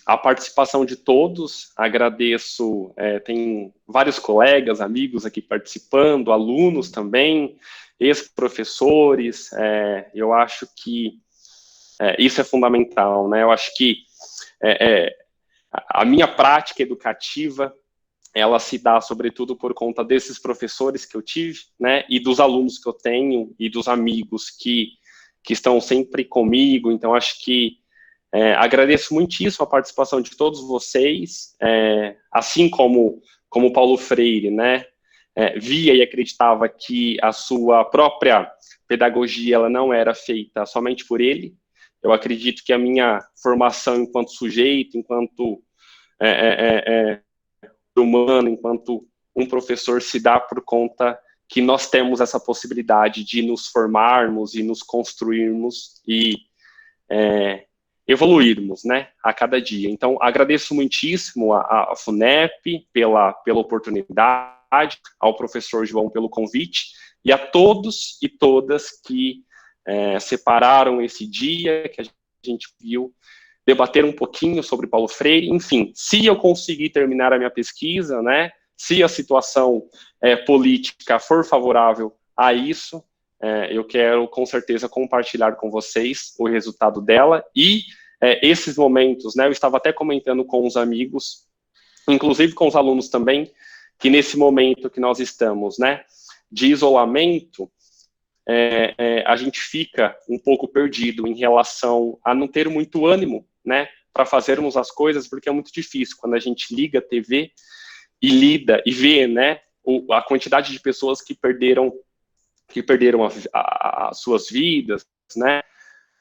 a participação de todos, agradeço, tem vários colegas, amigos aqui participando, alunos também, ex-professores, eu acho que isso é fundamental, né? Eu acho que a minha prática educativa, ela se dá sobretudo por conta desses professores que eu tive, né, e dos alunos que eu tenho, e dos amigos que estão sempre comigo. Então, acho que agradeço muitíssimo a participação de todos vocês, assim como Paulo Freire, né, via e acreditava que a sua própria pedagogia ela não era feita somente por ele. Eu acredito que a minha formação enquanto sujeito, enquanto humano, enquanto um professor, se dá por conta que nós temos essa possibilidade de nos formarmos e nos construirmos e evoluirmos, né, a cada dia. Então, agradeço muitíssimo a FUNEP pela oportunidade, ao professor João pelo convite, e a todos e todas que separaram esse dia, que a gente viu, debater um pouquinho sobre Paulo Freire. Enfim, se eu conseguir terminar a minha pesquisa, né, se a situação política for favorável a isso, eu quero, com certeza, compartilhar com vocês o resultado dela e esses momentos, né, eu estava até comentando com os amigos, inclusive com os alunos também, que nesse momento que nós estamos, né, de isolamento, a gente fica um pouco perdido em relação a não ter muito ânimo, né, para fazermos as coisas, porque é muito difícil quando a gente liga a TV e lida e vê, né, a quantidade de pessoas que perderam as suas vidas, né,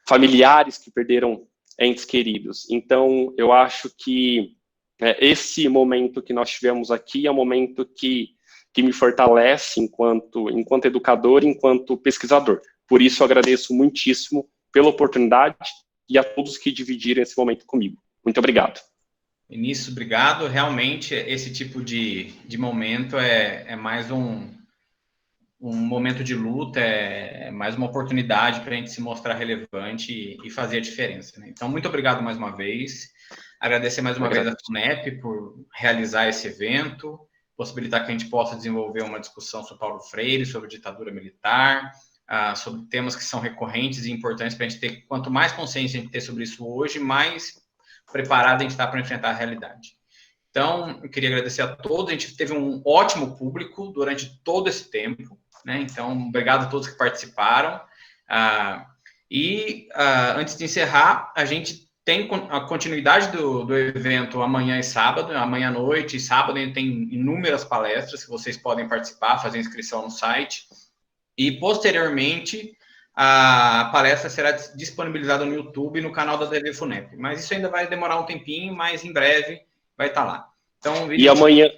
familiares que perderam entes queridos. Então, eu acho que esse momento que nós tivemos aqui é um momento que me fortalece enquanto educador, enquanto pesquisador. Por isso, eu agradeço muitíssimo pela oportunidade e a todos que dividiram esse momento comigo. Muito obrigado. Vinícius, obrigado. Realmente, esse tipo de momento é mais um momento de luta, é mais uma oportunidade para a gente se mostrar relevante e fazer a diferença, né? Então, muito obrigado mais uma vez. Agradecer mais uma vez a FUNEP por realizar esse evento, possibilitar que a gente possa desenvolver uma discussão sobre Paulo Freire, sobre ditadura militar, sobre temas que são recorrentes e importantes para a gente ter. Quanto mais consciência a gente ter sobre isso hoje, mais preparado a gente está para enfrentar a realidade. Então, eu queria agradecer a todos. A gente teve um ótimo público durante todo esse tempo, né? Então, obrigado a todos que participaram. Antes de encerrar, a gente tem a continuidade do evento amanhã e sábado, amanhã à noite e sábado a gente tem inúmeras palestras que vocês podem participar, fazer inscrição no site. E, posteriormente, a palestra será disponibilizada no YouTube e no canal da TV FUNEP. Mas isso ainda vai demorar um tempinho, mas em breve vai estar lá. Então, e amanhã